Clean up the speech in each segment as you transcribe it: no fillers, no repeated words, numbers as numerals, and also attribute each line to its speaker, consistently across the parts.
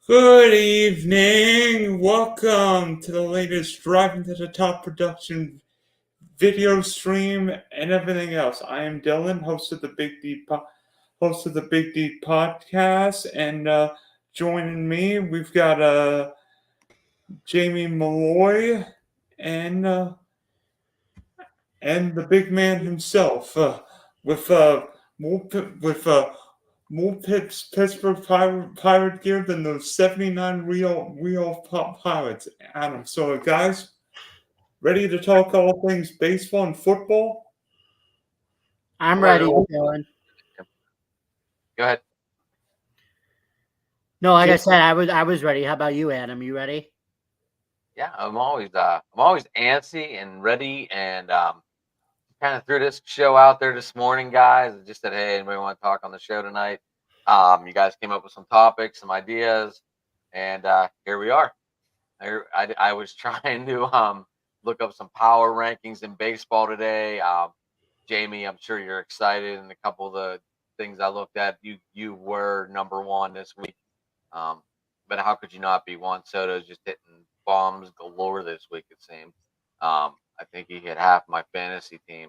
Speaker 1: Good evening. Welcome to the latest Driving to the Top production video stream and everything else. I am Dylan, host of the Big D podcast, and joining me we've got Jamie Malloy and uh, and the big man himself with more Pittsburgh Pirate gear than those 79 real Pirates. Adam, so guys, ready to talk all things baseball and football?
Speaker 2: I'm ready, Dylan.
Speaker 3: Go ahead.
Speaker 2: No, like I said, I was ready. How about you, Adam? You ready?
Speaker 3: Yeah, I'm always antsy and ready, and kind of threw this show out there this morning, guys. I just said, hey, anybody want to talk on the show tonight? You guys came up with some topics, some ideas, and here we are. I was trying to look up some power rankings in baseball today. Jamie, I'm sure you're excited, and a couple of the things I looked at, you were number one this week. But how could you not be? Juan Soto's just hitting bombs galore this week, it seemed. I think he hit half my fantasy team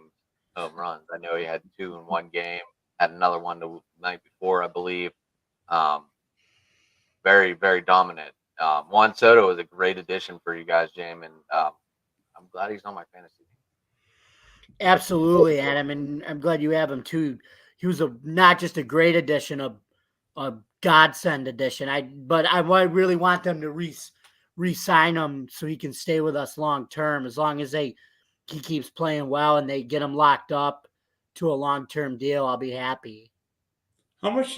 Speaker 3: home runs. I know he had 2 in one game, had another one the night before, I believe. Very, very dominant. Juan Soto was a great addition for you guys, James, and I'm glad he's on my fantasy team.
Speaker 2: Absolutely, Adam, and I'm glad you have him too. He was not just a great addition, a godsend addition. I really want them to re-sign him so he can stay with us long term. As long as he keeps playing well and they get him locked up to a long-term deal, I'll be happy.
Speaker 1: How much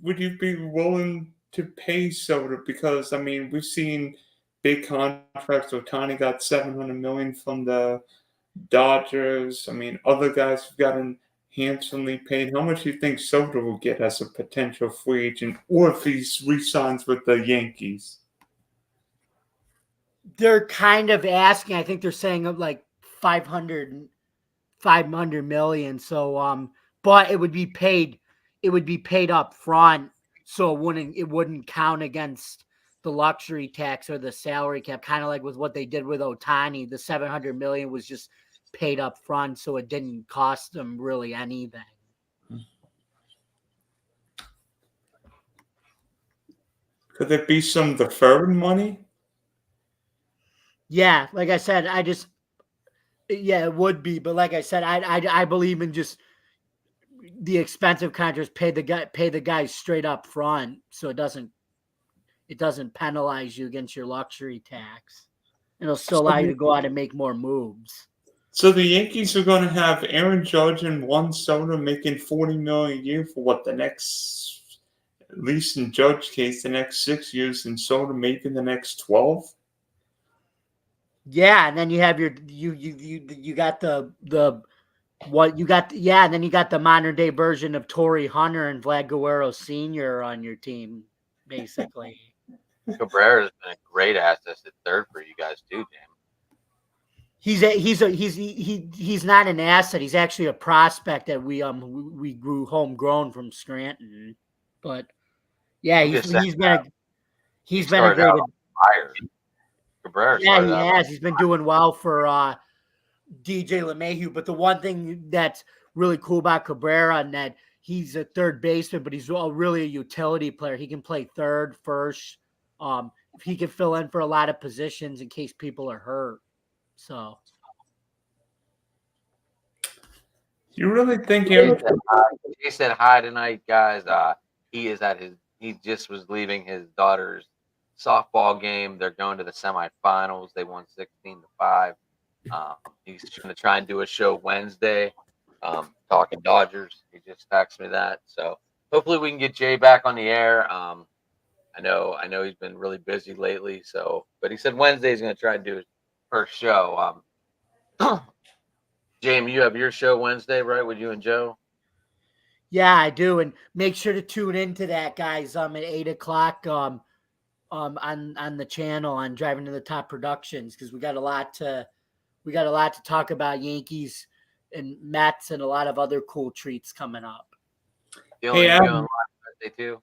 Speaker 1: would you be willing to pay Soto? Because I mean, we've seen big contracts. Ohtani got $700 million from the Dodgers. I mean, other guys have gotten handsomely paid. How much do you think Soto will get as a potential free agent, or if he re-signs with the Yankees?
Speaker 2: They're kind of asking. I think they're saying like 500 million. So, but it would be paid. It would be paid up front, so it wouldn't count against the luxury tax or the salary cap. Kind of like with what they did with Ohtani, the 700 million was just paid up front, so it didn't cost them really anything.
Speaker 1: Could there be some deferred money?
Speaker 2: Yeah, like I said, it would be, but like I said, I believe in just the expensive contracts. Pay the guys straight up front, so it doesn't penalize you against your luxury tax. It'll still allow you to go out and make more moves.
Speaker 1: So the Yankees are going to have Aaron Judge and Juan Soto making $40 million a year for what, the next, at least in Judge's case, the next 6 years, and Soto making the next 12.
Speaker 2: Yeah, and then you have you got the what you got. Yeah, and then you got the modern day version of Torrey Hunter and Vlad Guerrero Sr. on your team, basically.
Speaker 3: Cabrera has been a great asset at third for you guys too, James.
Speaker 2: He's not an asset. He's actually a prospect that we grew homegrown from Scranton. But yeah, he's been a great
Speaker 3: fire. Cabrera.
Speaker 2: Yeah, he has. He's been doing well for DJ LeMahieu. But the one thing that's really cool about Cabrera and that he's a third baseman, but he's really a utility player. He can play third, first. He can fill in for a lot of positions in case people are hurt. So,
Speaker 1: You really think
Speaker 3: he said hi tonight, guys? He just was leaving his daughter's softball game. They're going to the semifinals. They won 16-5. He's going to try and do a show Wednesday, talking Dodgers. He just texted me that. So hopefully we can get Jay back on the air. I know he's been really busy lately. So, but he said Wednesday he's going to try and do his first show. Jamie, you have your show Wednesday, right, with you and Joe?
Speaker 2: Yeah, I do, and make sure to tune into that, guys. At 8:00, on the channel on Driving to the Top Productions, because we got a lot to talk about Yankees and Mets and a lot of other cool treats coming up.
Speaker 3: Hey, Adam. Too?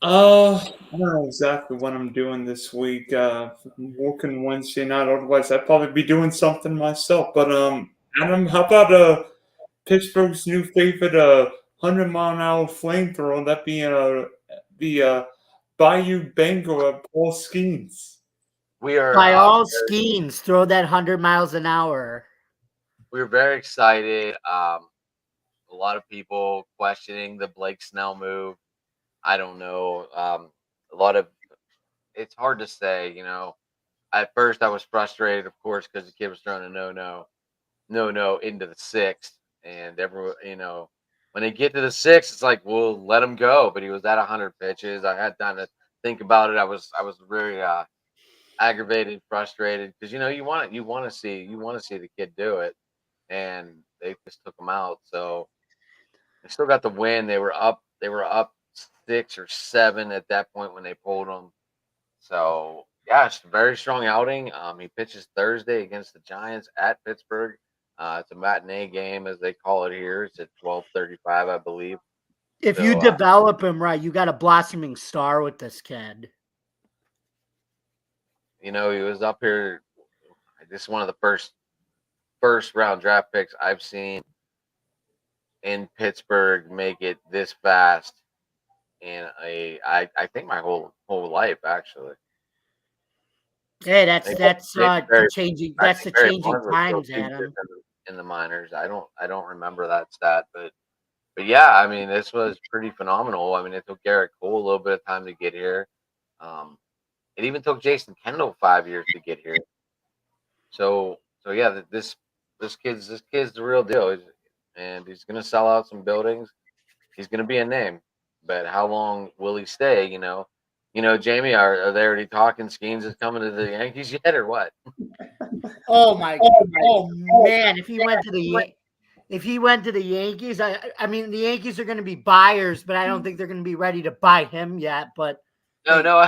Speaker 1: I don't know exactly what I'm doing this week. I'm working Wednesday night. Otherwise, I'd probably be doing something myself. But Adam, how about Pittsburgh's new favorite 100-mile-an-hour flamethrower? That being the Bayou Bengal at Paul Skeens.
Speaker 3: We are
Speaker 2: By all schemes, throw that 100 miles an hour.
Speaker 3: we're very excited. A lot of people questioning the Blake Snell move. I don't know. A lot of it's hard to say. At first I was frustrated, of course, because the kid was throwing a no into the sixth, and everyone, when they get to the sixth, it's like, well, let him go. But he was at 100 pitches. I had time to think about it. I was very aggravated, frustrated because you want to see the kid do it, and they just took him out. So they still got the win. They were up 6 or 7 at that point when they pulled him. So yeah, it's a very strong outing. He pitches Thursday against the Giants at Pittsburgh. It's a matinee game, as they call it here. It's at 12:35, I believe.
Speaker 2: If you
Speaker 3: So
Speaker 2: develop him right, you got a blossoming star with this kid.
Speaker 3: he was up here. This is one of the first round draft picks I've seen in Pittsburgh make it this fast in I think my whole life, actually.
Speaker 2: Hey, that's
Speaker 3: Maybe-
Speaker 2: that's
Speaker 3: maybe
Speaker 2: uh
Speaker 3: Barry-
Speaker 2: the changing
Speaker 3: I
Speaker 2: that's the
Speaker 3: think Barry
Speaker 2: changing
Speaker 3: Bonds was still
Speaker 2: times,
Speaker 3: too good
Speaker 2: Adam.
Speaker 3: in the minors. I don't remember that stat, but yeah, I mean, this was pretty phenomenal. I mean, it took Garrett Cole a little bit of time to get here. Um, it even took Jason Kendall 5 years to get here. So yeah, this kid's the real deal, and he's gonna sell out some buildings. He's gonna be a name, but how long will he stay? Jamie, are they already talking? Skeens is coming to the Yankees yet, or what?
Speaker 2: Oh my! Oh man! If he went to the Yankees, I mean the Yankees are going to be buyers, but I don't think they're going to be ready to buy him yet. But
Speaker 3: No,
Speaker 2: hey,
Speaker 3: no,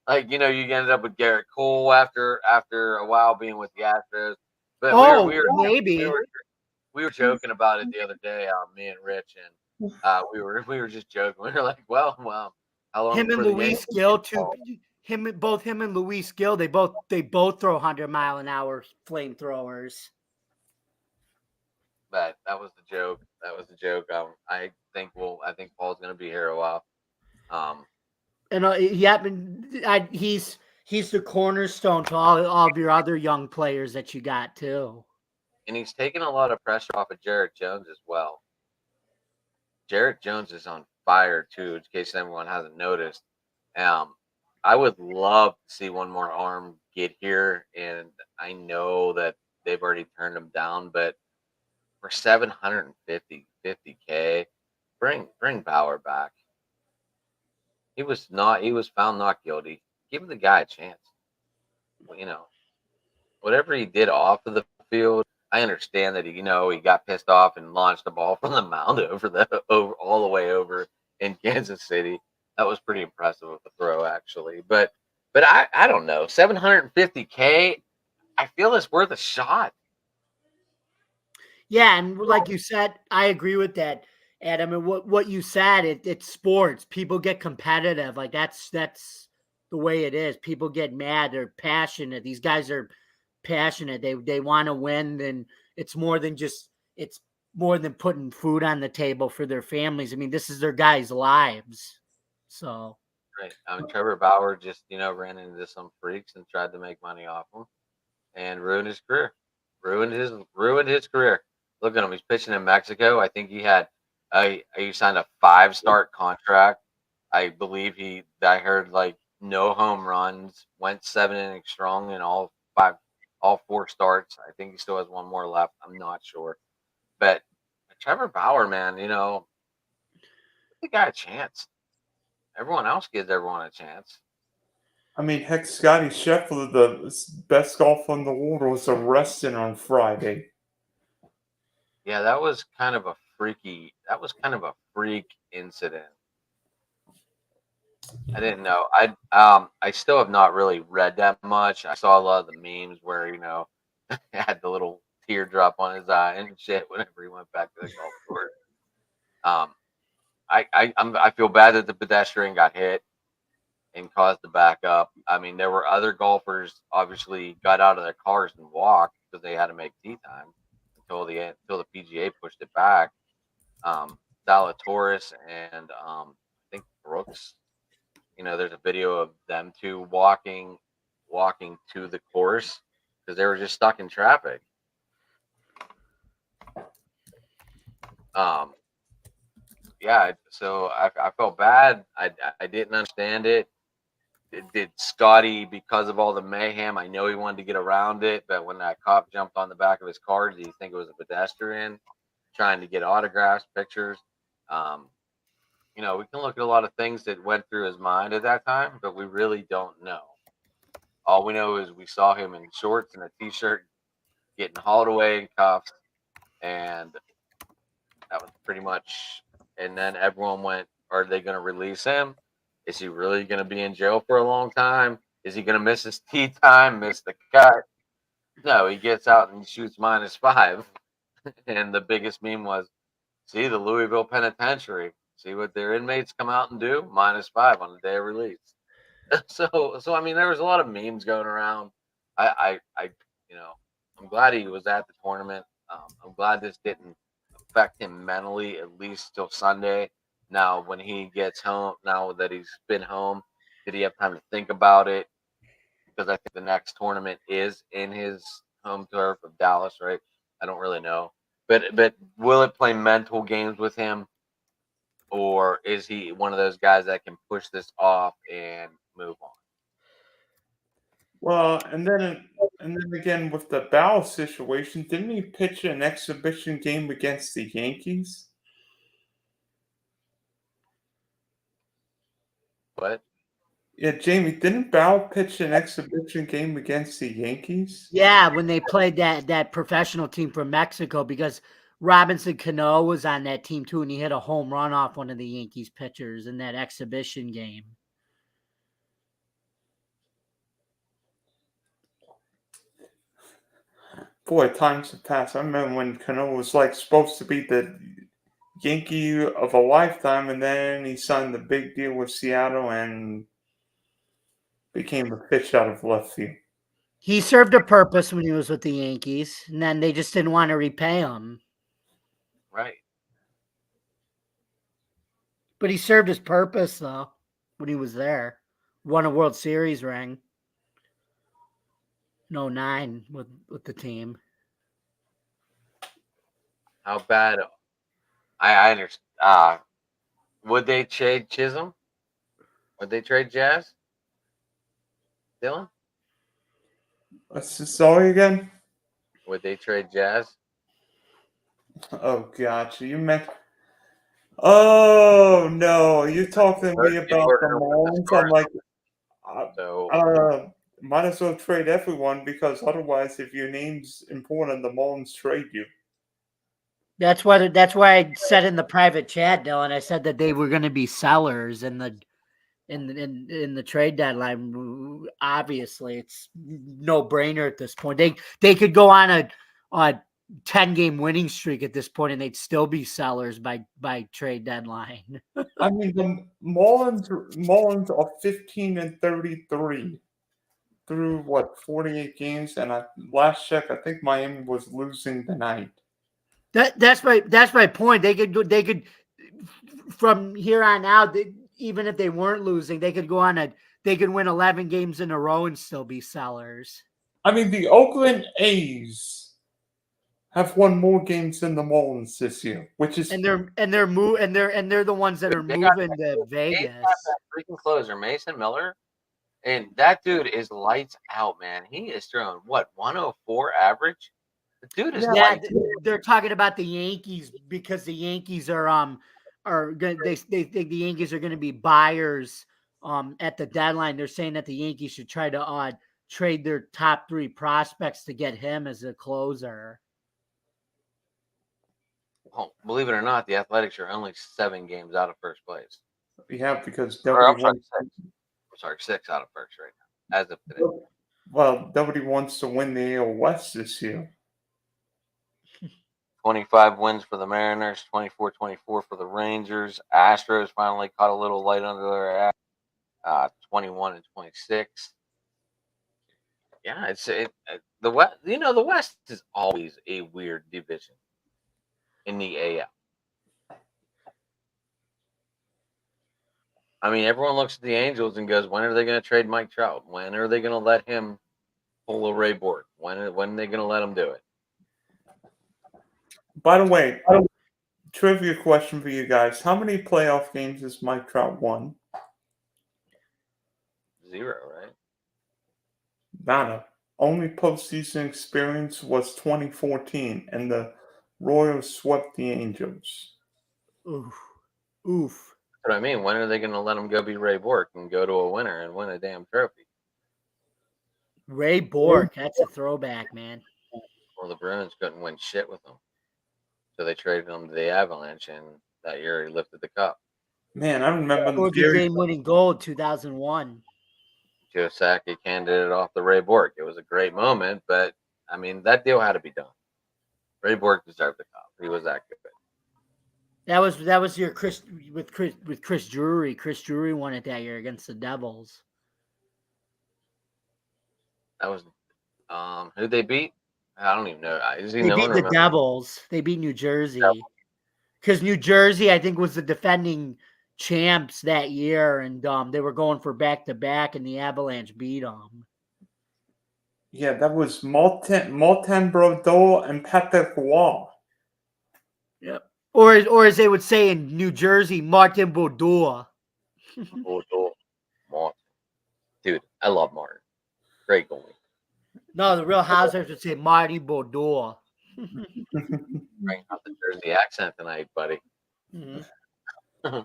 Speaker 3: and you ended up with Garrett Cole after a while being with the Astros. But
Speaker 2: maybe
Speaker 3: we were joking about it the other day, me and Rich, and we were just joking. We were like, well, how long
Speaker 2: him and
Speaker 3: for the
Speaker 2: Luis
Speaker 3: Yankees?
Speaker 2: Gill too. Him and Luis Gill, they both throw 100-mile-an-hour flamethrowers.
Speaker 3: But that was the joke. That was the joke. I think Paul's gonna be here a while.
Speaker 2: And he's the cornerstone to all of your other young players that you got too.
Speaker 3: And he's taking a lot of pressure off of Jarrett Jones as well. Jarrett Jones is on fire too, in case anyone hasn't noticed. I would love to see one more arm get here, and I know that they've already turned him down, but for 750K, bring Bauer back. He was found not guilty. Give the guy a chance. Whatever he did off of the field, I understand that he got pissed off and launched the ball from the mound over all the way over in Kansas City. That was pretty impressive of a throw, actually. But I don't know. 750K, I feel it's worth a shot.
Speaker 2: Yeah, and like you said, I agree with that, Adam. And what you said, it's sports. People get competitive. Like that's the way it is. People get mad. They're passionate. These guys are passionate. They want to win. And it's more than putting food on the table for their families. I mean, this is their guys' lives. So
Speaker 3: Right. Trevor Bauer just ran into some freaks and tried to make money off them and ruined his career. Ruined his career. Look at him. He's pitching in Mexico. I think he signed a 5-start contract. I believe I heard like no home runs, went 7 innings strong in all 4 starts. I think he still has one more left. I'm not sure. But Trevor Bauer, man, give the guy a chance. Everyone else gives everyone a chance.
Speaker 1: I mean, heck, Scotty Scheffler, the best golfer in the world, was arrested on Friday.
Speaker 3: Yeah, that was kind of a freak incident. I didn't know. I still have not really read that much. I saw a lot of the memes where had the little teardrop on his eye and shit whenever he went back to the golf course. I feel bad that the pedestrian got hit and caused the backup. I mean, there were other golfers obviously got out of their cars and walked because they had to make tee time until the PGA pushed it back. Zalatoris and I think Brooks. You know, there's a video of them two walking to the course because they were just stuck in traffic. Yeah, so I felt bad. I didn't understand it. Did Scotty, because of all the mayhem, I know he wanted to get around it, but when that cop jumped on the back of his car, did he think it was a pedestrian trying to get autographs, pictures? You know, we can look at a lot of things that went through his mind at that time, but we really don't know. All we know is we saw him in shorts and a t-shirt getting hauled away in cuffs, and that was pretty much. And then everyone went, are they going to release him? Is he really going to be in jail for a long time? Is he going to miss his tee time, miss the cut? No, he gets out and shoots -5. And the biggest meme was, see the Louisville Penitentiary. See what their inmates come out and do? -5 on the day of release. So I mean, there was a lot of memes going around. I you know, I'm glad he was at the tournament. I'm glad this didn't affect him mentally, at least till Sunday. Now, when he gets home, now that he's been home, did he have time to think about it? Because I think the next tournament is in his home turf of Dallas, right? I don't really know. But will it play mental games with him? Or is he one of those guys that can push this off and move on?
Speaker 1: Well, and then again with the Bell situation, didn't he pitch an exhibition game against the Yankees?
Speaker 3: But
Speaker 1: Yeah, Jamie, didn't Bell pitch an exhibition game against the Yankees?
Speaker 2: Yeah, when they played that professional team from Mexico, because Robinson Cano was on that team too, and he hit a home run off one of the Yankees pitchers in that exhibition game.
Speaker 1: Boy, times have passed. I remember when Cano was like supposed to be the Yankee of a lifetime, and then he signed the big deal with Seattle and became a fish out of left field.
Speaker 2: He served a purpose when he was with the Yankees, and then they just didn't want to repay him.
Speaker 3: right.
Speaker 2: But he served his purpose though when he was there. Won a World Series ring in 09 with the team.
Speaker 3: How bad? I understand. Would they trade Chisholm? Would they trade Jazz? Dylan?
Speaker 1: Sorry again?
Speaker 3: Would they trade Jazz?
Speaker 1: Oh, gotcha. You meant. Oh, no. You're talking to me about the Marlins? I'm like,
Speaker 3: So
Speaker 1: might as well trade everyone because otherwise, if your name's important, the Marlins trade you.
Speaker 2: That's why I said in the private chat, Dylan. I said that they were going to be sellers in the trade deadline. Obviously, it's no brainer at this point. They could go on a 10-game winning streak at this point, and they'd still be sellers by trade deadline.
Speaker 1: I mean, the Marlins are 15-33 through what 48 games, and last check, I think Miami was losing tonight.
Speaker 2: That's my point. They could from here on out. Even if they weren't losing, they could win 11 games in a row and still be sellers.
Speaker 1: I mean, the Oakland A's have won more games than the Marlins this year, which is
Speaker 2: and they're the ones that are moving to Vegas.
Speaker 3: That freaking closer, Mason Miller, and that dude is lights out, man. He is throwing what 104 average. The dude is
Speaker 2: they're talking about the Yankees because the Yankees are they think the Yankees are going to be buyers at the deadline. They're saying that the Yankees should try to trade their top 3 prospects to get him as a closer.
Speaker 3: Well, believe it or not, the Athletics are only 7 games out of first place.
Speaker 1: Yeah, because
Speaker 3: I'm sorry, 6 out of first right now, as of today.
Speaker 1: Well, nobody wants to win the AL West this year.
Speaker 3: 25 wins for the Mariners, 24-24 for the Rangers. Astros finally caught a little light under their ass, 21-26. Yeah, the West. You know, the West is always a weird division in the AL. I mean, everyone looks at the Angels and goes, "When are they going to trade Mike Trout? When are they going to let him pull a Ray Borg? When are they going to let him do it?"
Speaker 1: By the way, trivia question for you guys: how many playoff games has Mike Trout won?
Speaker 3: 0, right?
Speaker 1: Nada. Only postseason experience was 2014, and the Royals swept the Angels.
Speaker 2: Oof. Oof.
Speaker 3: That's what I mean. When are they going to let him go be Ray Bork and go to a winner and win a damn trophy?
Speaker 2: Ray Bork. That's a throwback, man.
Speaker 3: Well, the Bruins couldn't win shit with him, so they traded him to the Avalanche, and that year he lifted the cup.
Speaker 1: Man, I remember
Speaker 2: Or the
Speaker 1: Gary.
Speaker 2: game-winning goal, 2001.
Speaker 3: Joe Sakic handed it off to Ray Bork. It was a great moment, but I mean that deal had to be done. Ray Bork deserved the cup. He was that good.
Speaker 2: That was your Chris Drury. Chris Drury won it that year against the Devils.
Speaker 3: That was who they beat? I don't even know.
Speaker 2: They beat the Devils. They beat New Jersey. Because New Jersey, I think, was the defending champs that year, and they were going for back-to-back, and the Avalanche beat them.
Speaker 1: Yeah, that was Martin Brodeur and Patrick Roy.
Speaker 2: Yep. Or as they would say in New Jersey, Martin Brodeur.
Speaker 3: Martin. Dude, I love Martin. Great goalie.
Speaker 2: No, the real Housewives would say Marty Brodeur.
Speaker 3: Bring out the Jersey accent tonight, buddy.
Speaker 2: Mm-hmm.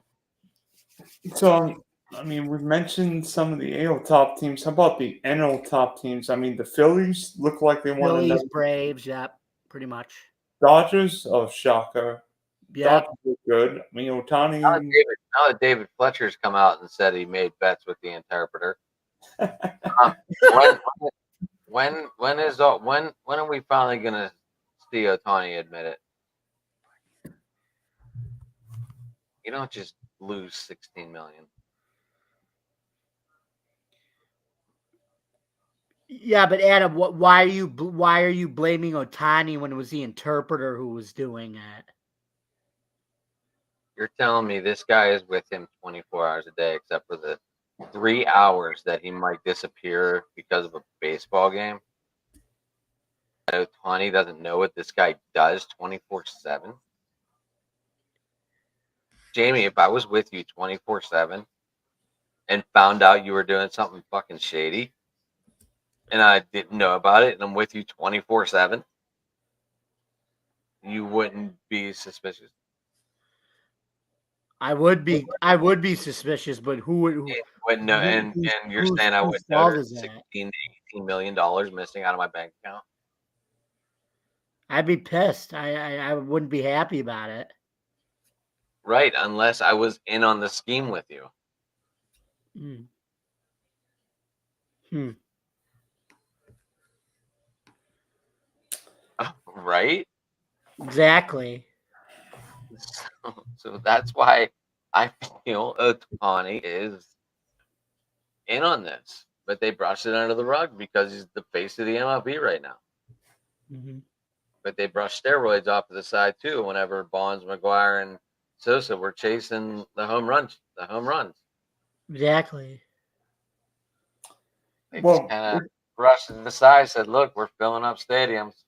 Speaker 1: So, I mean, we've mentioned some of the AL top teams. How about the NL top teams? I mean, the Phillies look like they want
Speaker 2: Phillies,
Speaker 1: to.
Speaker 2: Braves, yep, pretty much.
Speaker 1: Dodgers, oh shocker.
Speaker 2: Yeah,
Speaker 1: Dodgers are good. I mean, Ohtani.
Speaker 3: Now that David Fletcher's come out and said he made bets with the interpreter. When are we finally gonna see Ohtani admit it? You don't just lose $16 million.
Speaker 2: yeah, but Adam, why are you blaming Ohtani when it was the interpreter who was doing it?
Speaker 3: You're telling me this guy is with him 24 hours a day, except for the 3 hours that he might disappear because of a baseball game? Ohtani doesn't know what this guy does 24/7. Jamie, if I was with you 24/7 and found out you were doing something fucking shady, and I didn't know about it, and I'm with you 24/7, you wouldn't be suspicious.
Speaker 2: I would be suspicious, but who would?
Speaker 3: Wouldn't know, and you're saying I wouldn't notice $16 to $18 million missing out of my bank account?
Speaker 2: I'd be pissed. I wouldn't be happy about it.
Speaker 3: Right, unless I was in on the scheme with you. Right?
Speaker 2: Exactly.
Speaker 3: So that's why I feel Ohtani is in on this, but they brushed it under the rug because he's the face of the MLB right now.
Speaker 2: Mm-hmm.
Speaker 3: But they brushed steroids off to the side too whenever Bonds, McGuire, and Sosa were chasing the home runs.
Speaker 2: Exactly.
Speaker 3: They just kind of brushed it to the side, said, "Look, we're filling up stadiums."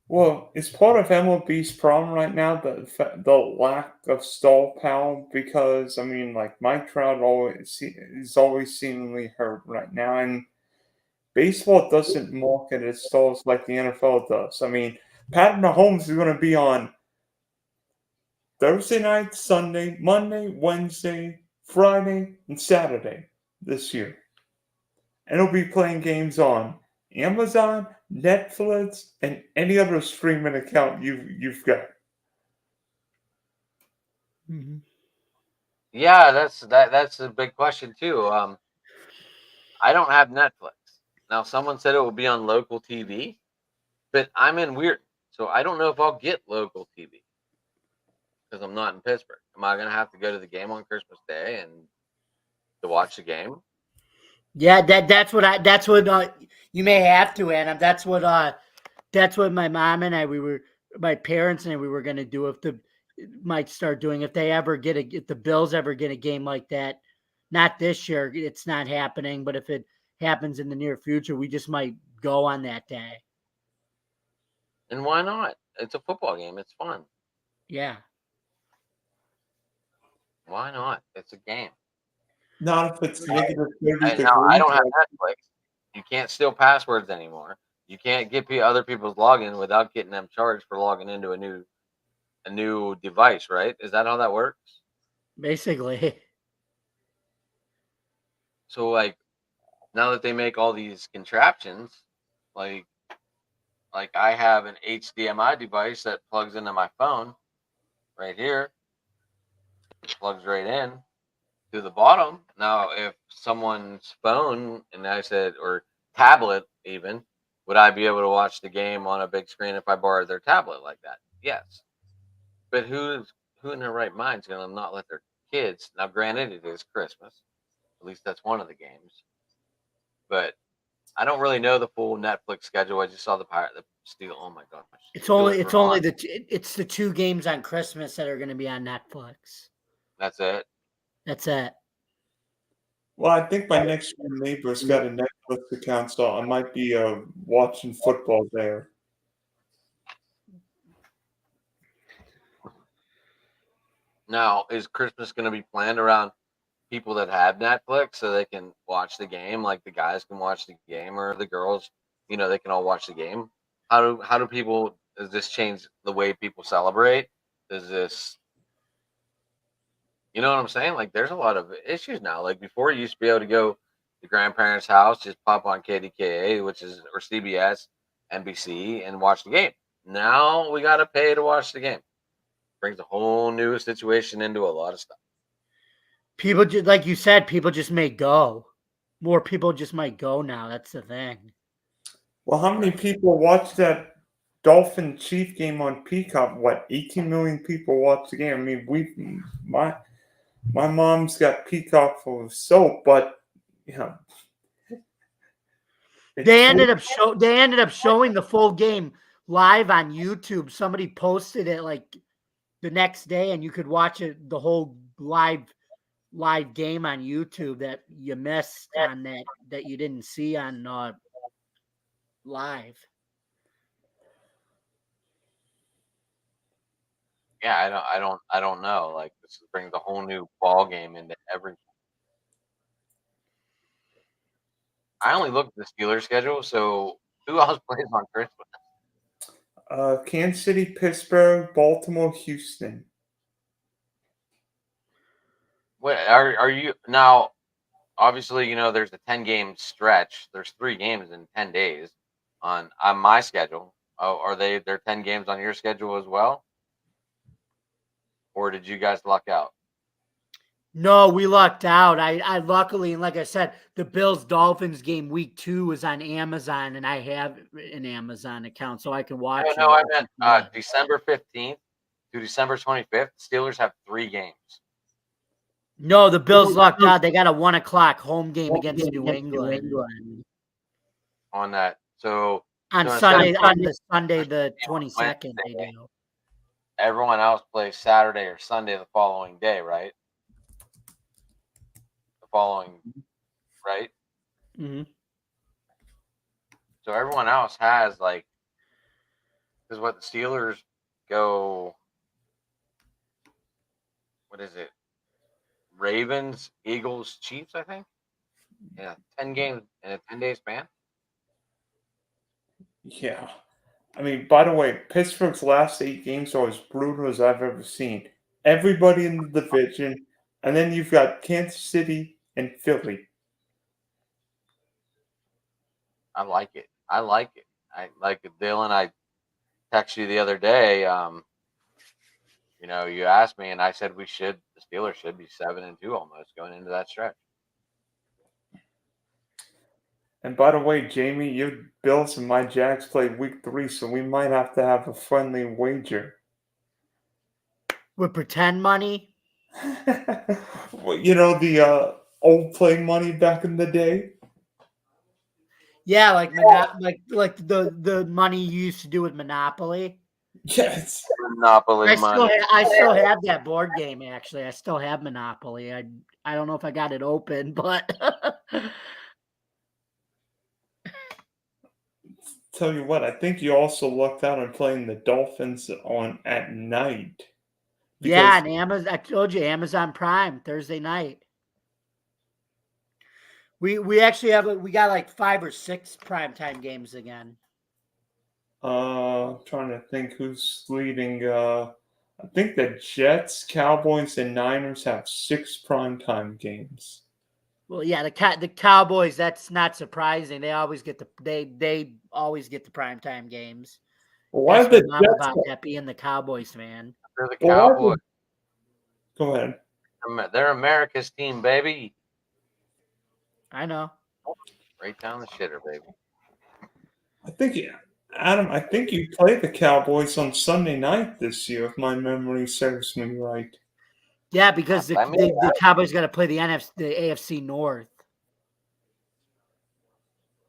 Speaker 1: Well, it's part of MLB's problem right now, the lack of stall power, because, I mean, like, Mike Trout is always seemingly hurt right now, and baseball doesn't market its stalls like the NFL does. I mean, Pat Mahomes is going to be on Thursday night, Sunday, Monday, Wednesday, Friday, and Saturday this year. And he'll be playing games on Amazon, Netflix, and any other streaming account you've got.
Speaker 2: Mm-hmm.
Speaker 3: Yeah, that's a big question too. I don't have Netflix. Now, someone said it will be on local TV, but I'm in Weirton, So I don't know if I'll get local TV because I'm not in Pittsburgh. Am I going to have to go to the game on Christmas Day and to watch the game?
Speaker 2: Yeah, that's what you may have to, Adam. That's what my mom and my parents and I, we were gonna do if the might start doing if if the Bills ever get a game like that. Not this year, it's not happening, but if it happens in the near future, we just might go on that day.
Speaker 3: And why not? It's a football game. It's fun.
Speaker 2: Yeah.
Speaker 3: Why not? It's a game.
Speaker 1: Not if it's negative 30
Speaker 3: Now, I
Speaker 1: degrees.
Speaker 3: don't have Netflix. You can't steal passwords anymore. You can't get other people's login without getting them charged for logging into a new device, right? Is that how that works?
Speaker 2: Basically.
Speaker 3: So like now that they make all these contraptions, like I have an HDMI device that plugs into my phone right here. It plugs right in to the bottom. Now, if someone's phone and I said or tablet even, would I be able to watch the game on a big screen if I borrowed their tablet like that? Yes. But who in their right mind is going to not let their kids? Now, granted, it is Christmas. At least that's one of the games. But I don't really know the full Netflix schedule. I just saw the Steel. Oh my gosh!
Speaker 2: It's the two games on Christmas that are going to be on Netflix.
Speaker 3: That's it.
Speaker 2: That's it.
Speaker 1: Well, I think my next door neighbor's got a Netflix account, so I might be watching football there.
Speaker 3: Now, is Christmas going to be planned around people that have Netflix so they can watch the game? Like the guys can watch the game, or the girls, they can all watch the game. How do people? Does this change the way people celebrate? Does this? You know what I'm saying? Like, there's a lot of issues now. Like before, you used to be able to go to grandparents' house, just pop on KDKA, or CBS, NBC, and watch the game. Now we got to pay to watch the game. Brings a whole new situation into a lot of stuff.
Speaker 2: People just like you said, people just may go. More people just might go now. That's the thing.
Speaker 1: Well, how many people watched that Dolphin Chief game on Peacock? What, 18 million people watched the game? I mean, my mom's got Peacock full of soap, but
Speaker 2: They ended up showing the full game live on YouTube. Somebody posted it like the next day, and you could watch it the whole live game on YouTube that you missed on that you didn't see on live.
Speaker 3: Yeah, I don't know. Like this brings a whole new ball game into everything. I only looked at the Steelers schedule, so who else plays on Christmas?
Speaker 1: Kansas City, Pittsburgh, Baltimore, Houston.
Speaker 3: What are you now? Obviously, there's a 10-game stretch. There's 3 games in 10 days on my schedule. Oh, are there 10 games on your schedule as well? Or did you guys luck out?
Speaker 2: No, we lucked out. I luckily, and like I said, the Bills Dolphins game week 2 is on Amazon, and I have an Amazon account, so I can watch it.
Speaker 3: No, I meant December 15th to December 25th. Steelers have 3 games.
Speaker 2: No, the Bills lucked out. They got a 1:00 home game against New England
Speaker 3: On that, so
Speaker 2: on Sunday. Sunday the 22nd, they do.
Speaker 3: Everyone else plays Saturday or Sunday the following day, right? Right?
Speaker 2: Mm-hmm.
Speaker 3: So everyone else has because what the Steelers go, what is it? Ravens, Eagles, Chiefs, I think. Yeah, 10 games in a 10-day span.
Speaker 1: Yeah. I mean, by the way, Pittsburgh's last 8 games are as brutal as I've ever seen. Everybody in the division, and then you've got Kansas City and Philly.
Speaker 3: I like it. I like it, Dylan. I texted you the other day. You asked me, and I said the Steelers should be 7-2 almost going into that stretch.
Speaker 1: And by the way, Jamie, your Bills and my Jags play week 3, so we might have to have a friendly wager.
Speaker 2: With pretend money.
Speaker 1: Well, you know the old play money back in the day.
Speaker 2: Yeah, like like the money you used to do with Monopoly.
Speaker 1: Yes.
Speaker 3: Monopoly money.
Speaker 2: I still have that board game. Actually, I still have Monopoly. I don't know if I got it open, but
Speaker 1: Tell you what, I think you also lucked out on playing the Dolphins on at night.
Speaker 2: yeah,
Speaker 1: Because
Speaker 2: and Amazon. I told you, Amazon Prime Thursday night. We actually we got like 5 or 6 primetime games again.
Speaker 1: trying to think who's leading. I think the Jets, Cowboys, and Niners have 6 primetime games.
Speaker 2: Well, yeah, the Cowboys. That's not surprising. They always get they always get the primetime games.
Speaker 1: Why
Speaker 2: Ask
Speaker 1: the
Speaker 2: my mom
Speaker 1: Jets?
Speaker 2: about that being the Cowboys fan.
Speaker 3: They're the
Speaker 1: Well, why
Speaker 3: Cowboys.
Speaker 1: Go ahead.
Speaker 3: They're America's team, baby.
Speaker 2: I know.
Speaker 3: Right down the shitter, baby.
Speaker 1: I think, Adam, I think you played the Cowboys on Sunday night this year, if my memory serves me right.
Speaker 2: Yeah, because
Speaker 3: I mean,
Speaker 2: the Cowboys got to play the AFC North.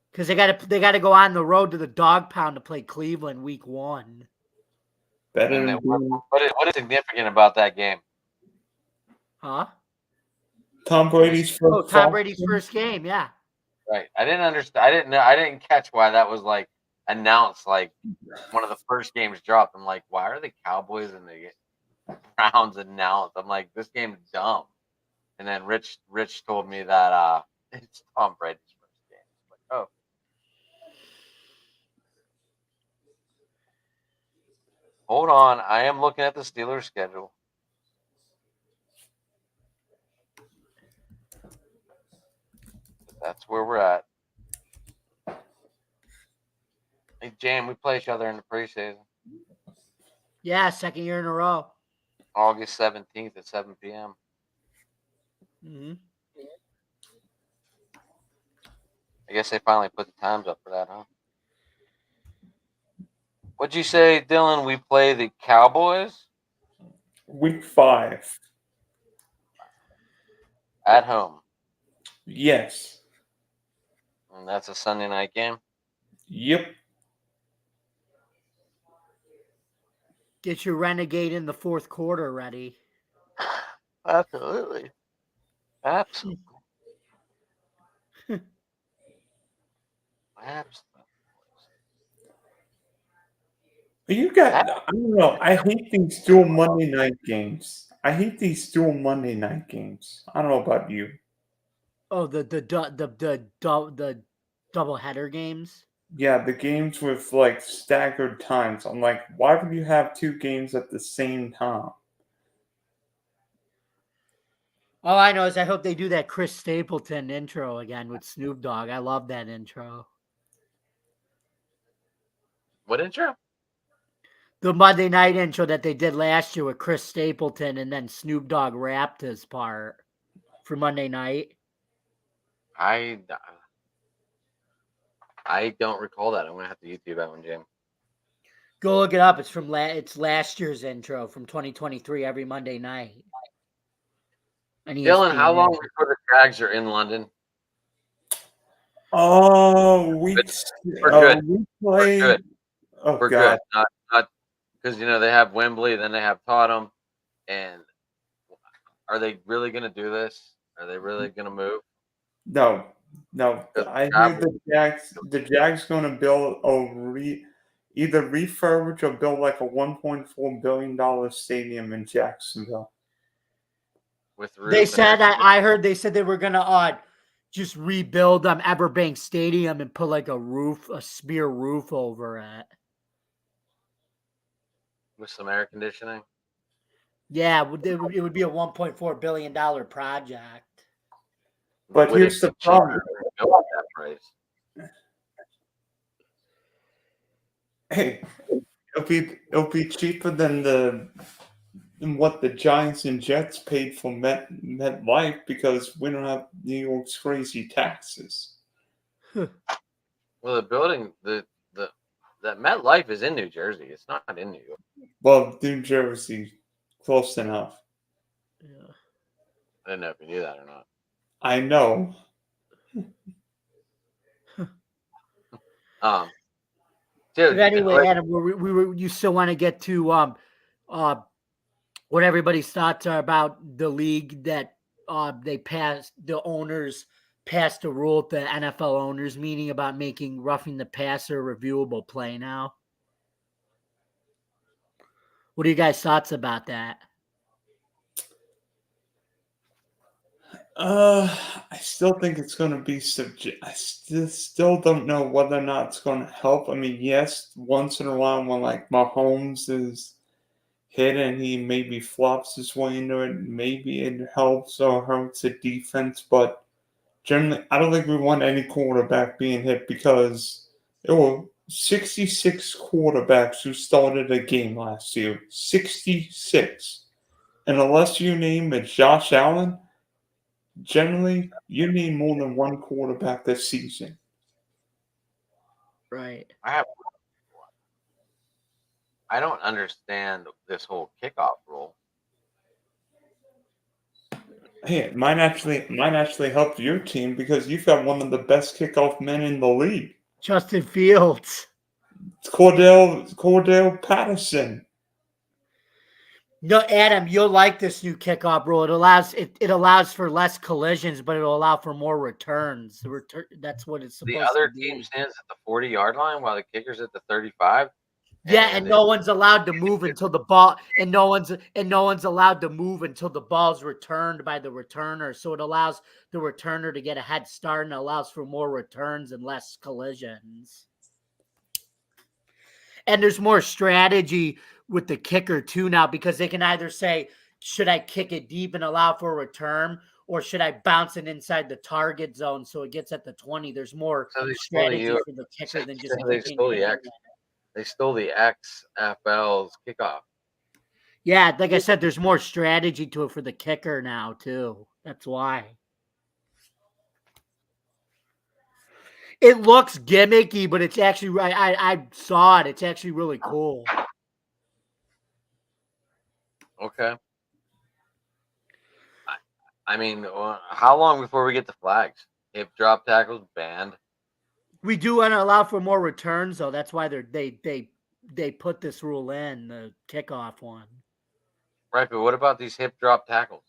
Speaker 2: Because they got to go on the road to the Dog Pound to play Cleveland week 1.
Speaker 1: Better
Speaker 3: And
Speaker 1: than being
Speaker 3: what is significant about that game?
Speaker 2: Huh?
Speaker 1: Tom Brady's first.
Speaker 2: Oh, Tom Brady's first game. Yeah.
Speaker 3: Right. I didn't understand. I didn't know. I didn't catch why that was like announced. Like one of the first games dropped. I'm like, why are the Cowboys and the Browns announced? I'm like, this game's dumb. And then Rich told me that it's Tom Brady's first game. I'm like, oh. Hold on. I am looking at the Steelers schedule. That's where we're at. Hey, Jam, we play each other in the preseason.
Speaker 2: Yeah, second year in a row.
Speaker 3: August 17th at 7 p.m.
Speaker 2: Mm-hmm.
Speaker 3: I guess they finally put the times up for that, huh? What'd you say, Dylan? We play the Cowboys
Speaker 1: Week 5.
Speaker 3: at home.
Speaker 1: Yes.
Speaker 3: And that's a Sunday night game.
Speaker 1: Yep.
Speaker 2: Get your Renegade in the fourth quarter ready.
Speaker 3: Absolutely. Absolutely. Absolutely.
Speaker 1: But you got, I don't know. I hate these dual Monday night games. I hate these dual Monday night games. I don't know about you.
Speaker 2: Oh, the double header games.
Speaker 1: Yeah, the games with like staggered times. I'm like, why would you have 2 games at the same time?
Speaker 2: All I know is I hope they do that Chris Stapleton intro again with Snoop Dogg. I love that intro.
Speaker 3: What intro?
Speaker 2: The Monday night intro that they did last year with Chris Stapleton and then Snoop Dogg rapped his part for Monday night.
Speaker 3: I don't recall that. I'm gonna have to YouTube that one, Jim.
Speaker 2: Go look it up. It's from it's last year's intro from 2023 every Monday night. And
Speaker 3: Dylan, how long before the Jags are in London?
Speaker 1: Oh,
Speaker 3: We're good.
Speaker 1: we play.
Speaker 3: We're good.
Speaker 1: Oh
Speaker 3: We're
Speaker 1: God.
Speaker 3: good. Not because they have Wembley, then they have Tottenham, and are they really gonna do this? Are they really gonna move?
Speaker 1: No. I hear the Jags going to build either refurbish or build like a $1.4 billion stadium in Jacksonville.
Speaker 3: With roof
Speaker 2: they
Speaker 3: and
Speaker 2: said
Speaker 3: everything.
Speaker 2: I heard they said they were gonna just rebuild Everbank Stadium and put like a spear roof over it.
Speaker 3: With some air conditioning.
Speaker 2: Yeah, it would be a $1.4 billion project.
Speaker 1: But
Speaker 3: Would
Speaker 1: here's
Speaker 3: it
Speaker 1: the
Speaker 3: be cheaper
Speaker 1: problem.
Speaker 3: to build at that price?
Speaker 1: Hey, it'll be cheaper than what the Giants and Jets paid for MetLife because we don't have New York's crazy taxes.
Speaker 3: Well, the building, that MetLife is in New Jersey. It's not in New York.
Speaker 1: Well, New Jersey, close enough.
Speaker 2: Yeah.
Speaker 3: I don't know if you knew that or not.
Speaker 1: I know.
Speaker 3: Dude,
Speaker 2: But anyway,
Speaker 3: like,
Speaker 2: Adam, you still want to get to what everybody's thoughts are about the league that the owners passed a rule at the NFL owners meeting about making roughing the passer a reviewable play now. What are you guys' thoughts about that?
Speaker 1: I still think it's going to be I still don't know whether or not it's going to help. I mean, yes, once in a while when like Mahomes is hit and he maybe flops his way into it, maybe it helps or hurts the defense. But generally, I don't think we want any quarterback being hit because there were 66 quarterbacks who started a game last year. 66. And unless you name it Josh Allen, generally, you need more than one quarterback this season.
Speaker 2: Right.
Speaker 3: I don't understand this whole kickoff rule.
Speaker 1: Hey, it might actually help your team because you've got one of the best kickoff men in the league.
Speaker 2: Justin Fields.
Speaker 1: It's Cordell Patterson.
Speaker 2: No, Adam, you'll like this new kickoff rule. It allows for less collisions, but it'll allow for more returns. That's what it's supposed
Speaker 3: The other
Speaker 2: to
Speaker 3: team
Speaker 2: do.
Speaker 3: stands at the 40-yard line while the kicker's at the 35.
Speaker 2: Yeah, and no one's allowed to move until the ball, and no one's allowed to move until the ball's returned by the returner. So it allows the returner to get a head start and allows for more returns and less collisions. And there's more strategy with the kicker too now because they can either say, should I kick it deep and allow for a return, or should I bounce it inside the target zone so it gets at the 20? There's more
Speaker 3: So they
Speaker 2: strategy for the kicker than just
Speaker 3: they
Speaker 2: kicking
Speaker 3: stole
Speaker 2: it.
Speaker 3: the X. They stole the XFL's kickoff.
Speaker 2: Yeah, like I said, there's more strategy to it for the kicker now too. That's why. It looks gimmicky, but it's actually I saw it. It's actually really cool.
Speaker 3: Okay. I mean, how long before we get the flags? Hip drop tackles banned.
Speaker 2: We do want to allow for more returns, though. That's why they put this rule in, the kickoff one.
Speaker 3: Right, but what about these hip drop tackles?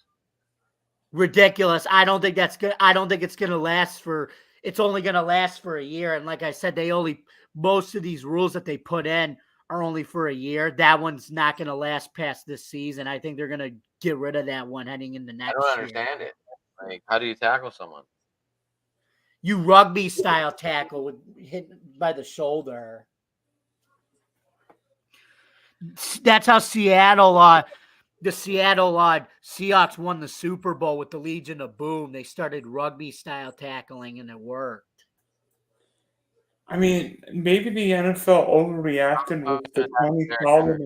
Speaker 2: Ridiculous. I don't think that's good. I don't think it's gonna last for. It's only gonna last for a year. And like I said, most of these rules that they put in are only for a year. That one's not gonna last past this season. I think they're gonna get rid of that one heading into next year.
Speaker 3: I don't understand it. Like, how do you tackle someone?
Speaker 2: You rugby style tackle with hit by the shoulder. That's how Seattle. The Seattle Seahawks won the Super Bowl with the Legion of Boom. They started rugby style tackling and it worked.
Speaker 1: I mean, maybe the NFL overreacted with the Tony Pollard.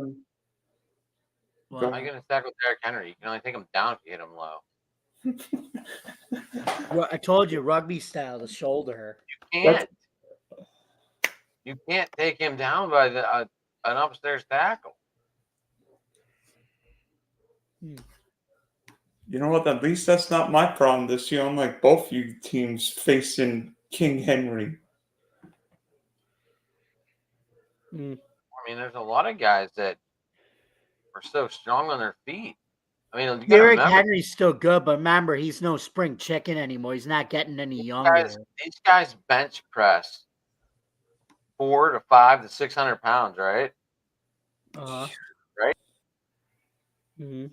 Speaker 3: How are you going to tackle Derrick Henry? You can only take him down if you hit him low.
Speaker 2: I told you, rugby style, the shoulder.
Speaker 3: You can't take him down by an upstairs tackle.
Speaker 1: You know what? At least that's not my problem this year. Unlike both you teams facing King Henry.
Speaker 3: I mean, there's a lot of guys that are so strong on their feet. I mean,
Speaker 2: Derrick Henry's still good, but remember, he's no spring chicken anymore. He's not getting any younger.
Speaker 3: These guys bench press 400 to 500 to 600 pounds, right? Right.
Speaker 2: Mm-hmm.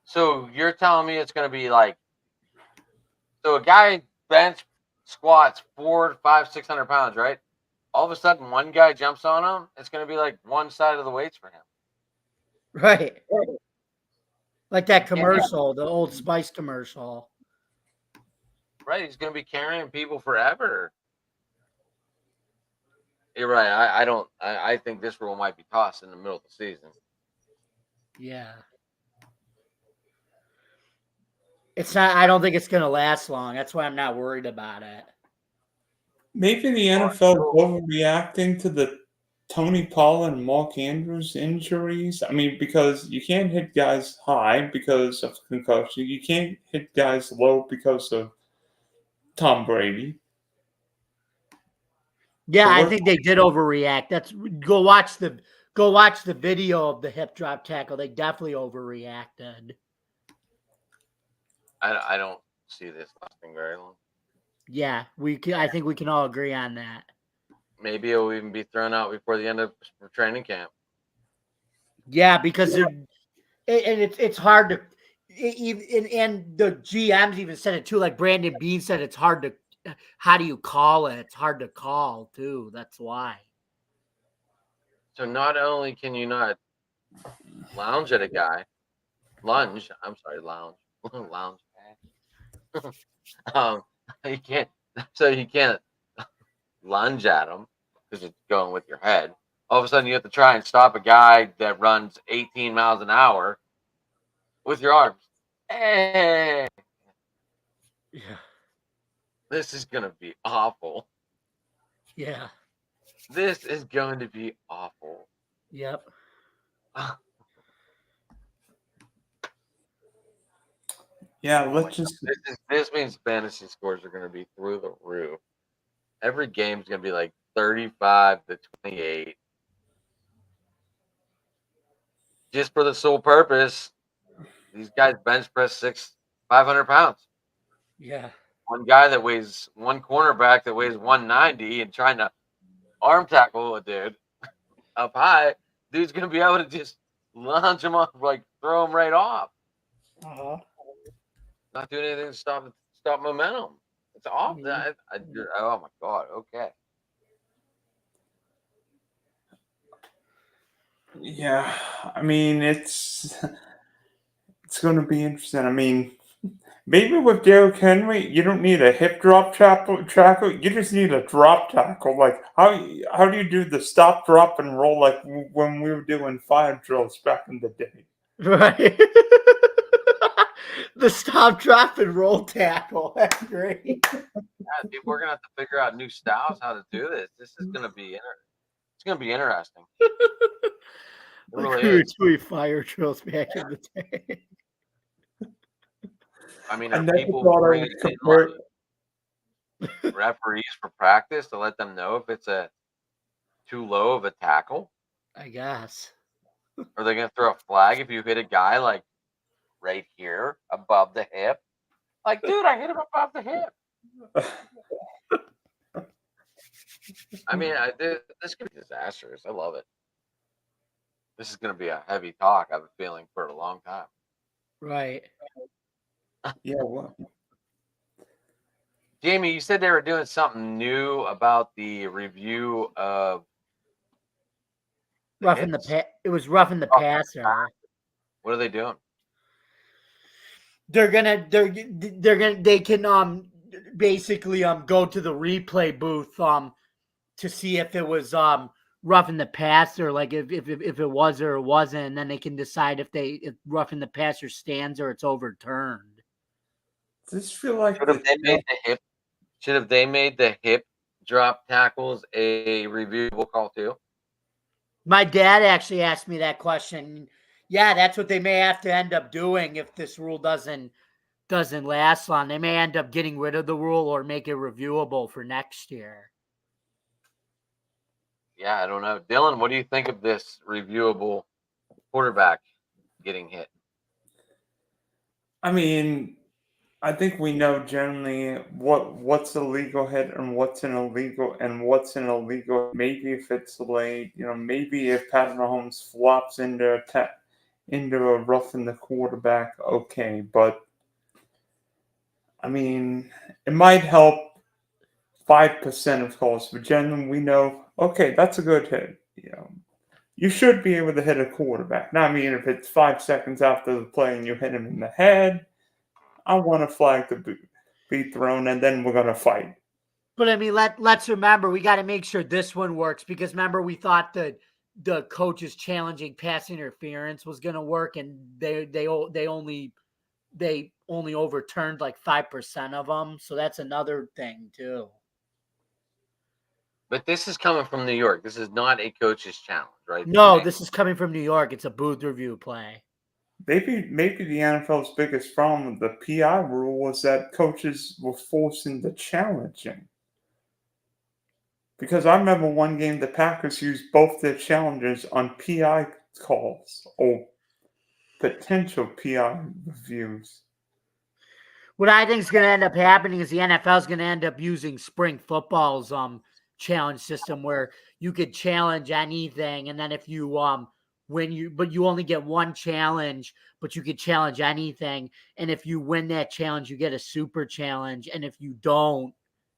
Speaker 3: So you're telling me it's going to be like, so a guy bench squats 400 to 500, 600 pounds, right? All of a sudden, one guy jumps on him. It's going to be like one side of the weights for him.
Speaker 2: Right. Like that commercial, the Old Spice commercial.
Speaker 3: Right. He's going to be carrying people forever. You're right. I think this rule might be tossed in the middle of the season.
Speaker 2: Yeah. It's not. I don't think it's gonna last long. That's why I'm not worried about it.
Speaker 1: Maybe the NFL is overreacting to the Tony Pollard and Mark Andrews injuries. I mean, because you can't hit guys high because of concussion. You can't hit guys low because of Tom Brady.
Speaker 2: Yeah,
Speaker 1: So
Speaker 2: I
Speaker 1: what?
Speaker 2: think they did overreact. Go watch the video of the hip drop tackle. They definitely overreacted.
Speaker 3: I don't see this lasting very long.
Speaker 2: Yeah, I think we can all agree on that.
Speaker 3: Maybe it'll even be thrown out before the end of training camp.
Speaker 2: Yeah, because it's hard to even and the GMs even said it too. Like Brandon Bean said, it's hard to. How do you call it? It's hard to call too. That's why.
Speaker 3: So not only can you not lounge at a guy, lunge. I'm sorry, lounge, lounge. You can't. So you can't lunge at him because it's going with your head. All of a sudden, you have to try and stop a guy that runs 18 miles an hour with your arms. Hey,
Speaker 2: Yeah.
Speaker 3: this is gonna be awful.
Speaker 2: Yeah.
Speaker 3: This is going to be awful.
Speaker 2: Yep.
Speaker 1: Yeah, let's just.
Speaker 3: This means fantasy scores are going to be through the roof. Every game's going to be like 35 to 28. Just for the sole purpose, these guys bench press 500 pounds.
Speaker 2: Yeah.
Speaker 3: One cornerback that weighs 190 and trying to arm tackle a dude up high, dude's going to be able to just launch him off, like throw him right off.
Speaker 2: Uh-huh.
Speaker 3: Not doing anything to stop momentum. It's off.
Speaker 2: Mm-hmm.
Speaker 3: Oh my god. Okay.
Speaker 1: Yeah, I mean it's going to be interesting. I mean, maybe with Derrick Henry, you don't need a hip drop tackle. You just need a drop tackle. Like how do you do the stop, drop, and roll like when we were doing fire drills back in the day?
Speaker 2: Right. The stop, drop, and roll tackle. That's great.
Speaker 3: Yeah, people are gonna have to figure out new styles how to do this. This is gonna be it's gonna be interesting. It
Speaker 2: Like
Speaker 3: really
Speaker 2: we were
Speaker 3: is.
Speaker 2: doing fire drills back in the day.
Speaker 3: I mean,
Speaker 1: I
Speaker 3: are
Speaker 1: never
Speaker 3: people
Speaker 1: thought I
Speaker 3: bringing
Speaker 1: would
Speaker 3: in
Speaker 1: compare.
Speaker 3: like referees for practice to let them know if it's a too low of a tackle?
Speaker 2: I guess.
Speaker 3: Are they gonna throw a flag if you hit a guy like right here above the hip? Like, dude, I hit him above the hip. I mean, this could be disastrous. I love it. This is going to be a heavy talk, I have a feeling, for a long time.
Speaker 2: Right.
Speaker 1: Yeah, well,
Speaker 3: Jamie, you said they were doing something new about the review of
Speaker 2: Roughing the
Speaker 3: hits?
Speaker 2: it was roughing the passer.
Speaker 3: What are they doing?
Speaker 2: They can basically go to the replay booth to see if it was roughing the passer, like if it was or it wasn't, and then they can decide if roughing the passer stands or it's overturned.
Speaker 1: does this feel like
Speaker 3: Should have they made the hip drop tackles a reviewable call too?
Speaker 2: My dad actually asked me that question. Yeah, that's what they may have to end up doing if this rule doesn't last long. They may end up getting rid of the rule or make it reviewable for next year.
Speaker 3: Yeah, I don't know. Dylan, what do you think of this reviewable quarterback getting hit?
Speaker 1: I mean, I think we know generally what's a legal hit and what's an illegal Maybe if it's late, maybe if Pat Mahomes flops into a roughing the quarterback, okay. But I mean, it might help 5% of calls, but generally we know, okay, that's a good hit. You should be able to hit a quarterback. Now, I mean, if it's 5 seconds after the play and you hit him in the head, I want a flag to be thrown, and then we're going to fight.
Speaker 2: But I mean, let's remember, we got to make sure this one works, because remember, we thought that the coaches challenging pass interference was going to work, and they only overturned like 5% of them. So that's another thing too.
Speaker 3: But this is coming from New York. This is not a coach's challenge, right?
Speaker 2: No, this is coming from New York. It's a booth review play.
Speaker 1: Maybe the NFL's biggest problem with the PI rule was that coaches were forcing the challenging. Because I remember one game the Packers used both their challenges on PI calls or potential PI reviews.
Speaker 2: What I think is going to end up happening is the NFL is going to end up using spring football's challenge system where you could challenge anything, and then if you but you only get one challenge, but you could challenge anything, and if you win that challenge, you get a super challenge, and if you don't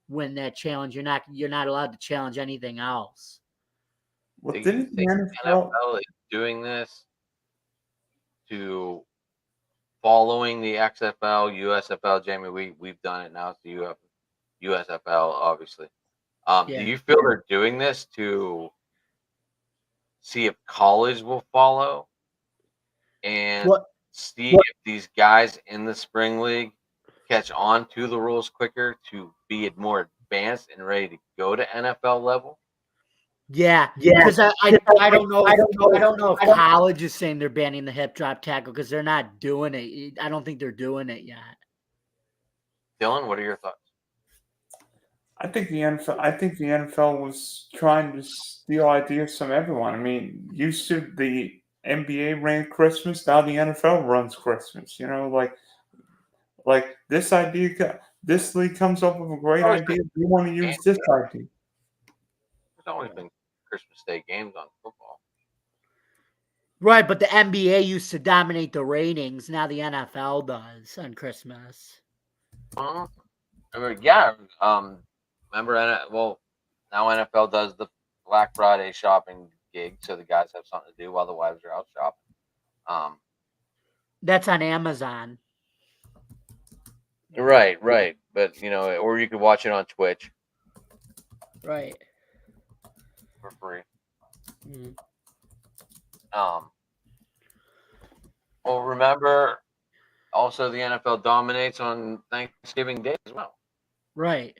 Speaker 2: win that challenge, you're not allowed to challenge anything else.
Speaker 1: Well,
Speaker 3: Do you
Speaker 1: didn't the
Speaker 3: think
Speaker 1: NFL
Speaker 3: NFL is doing this to following the XFL, USFL? Jamie, we've done it now. It's the USFL, obviously. Do
Speaker 2: Yeah.
Speaker 3: you feel they're doing this to see if college will follow and
Speaker 2: What?
Speaker 3: see if these guys in the spring league catch on to the rules quicker to be more advanced and ready to go to NFL level?
Speaker 2: Yeah, because I don't know. I don't know if college is saying they're banning the hip drop tackle because they're not doing it. I don't think they're doing it yet.
Speaker 3: Dylan, what are your thoughts?
Speaker 1: I think the NFL was trying to steal ideas from everyone. I mean, used to the NBA ran Christmas, now the NFL runs Christmas. You know, like this idea, this league comes up with a great idea. We want to use this idea.
Speaker 3: There's always been Christmas Day games on football.
Speaker 2: Right, but the NBA used to dominate the ratings. Now the NFL does on Christmas.
Speaker 3: I mean, yeah. Remember, well, now NFL does the Black Friday shopping gig, so the guys have something to do while the wives are out shopping.
Speaker 2: That's on Amazon.
Speaker 3: Right. But or you could watch it on Twitch.
Speaker 2: Right.
Speaker 3: For free.
Speaker 2: Mm.
Speaker 3: Well, remember, also the NFL dominates on Thanksgiving Day as well.
Speaker 2: Right.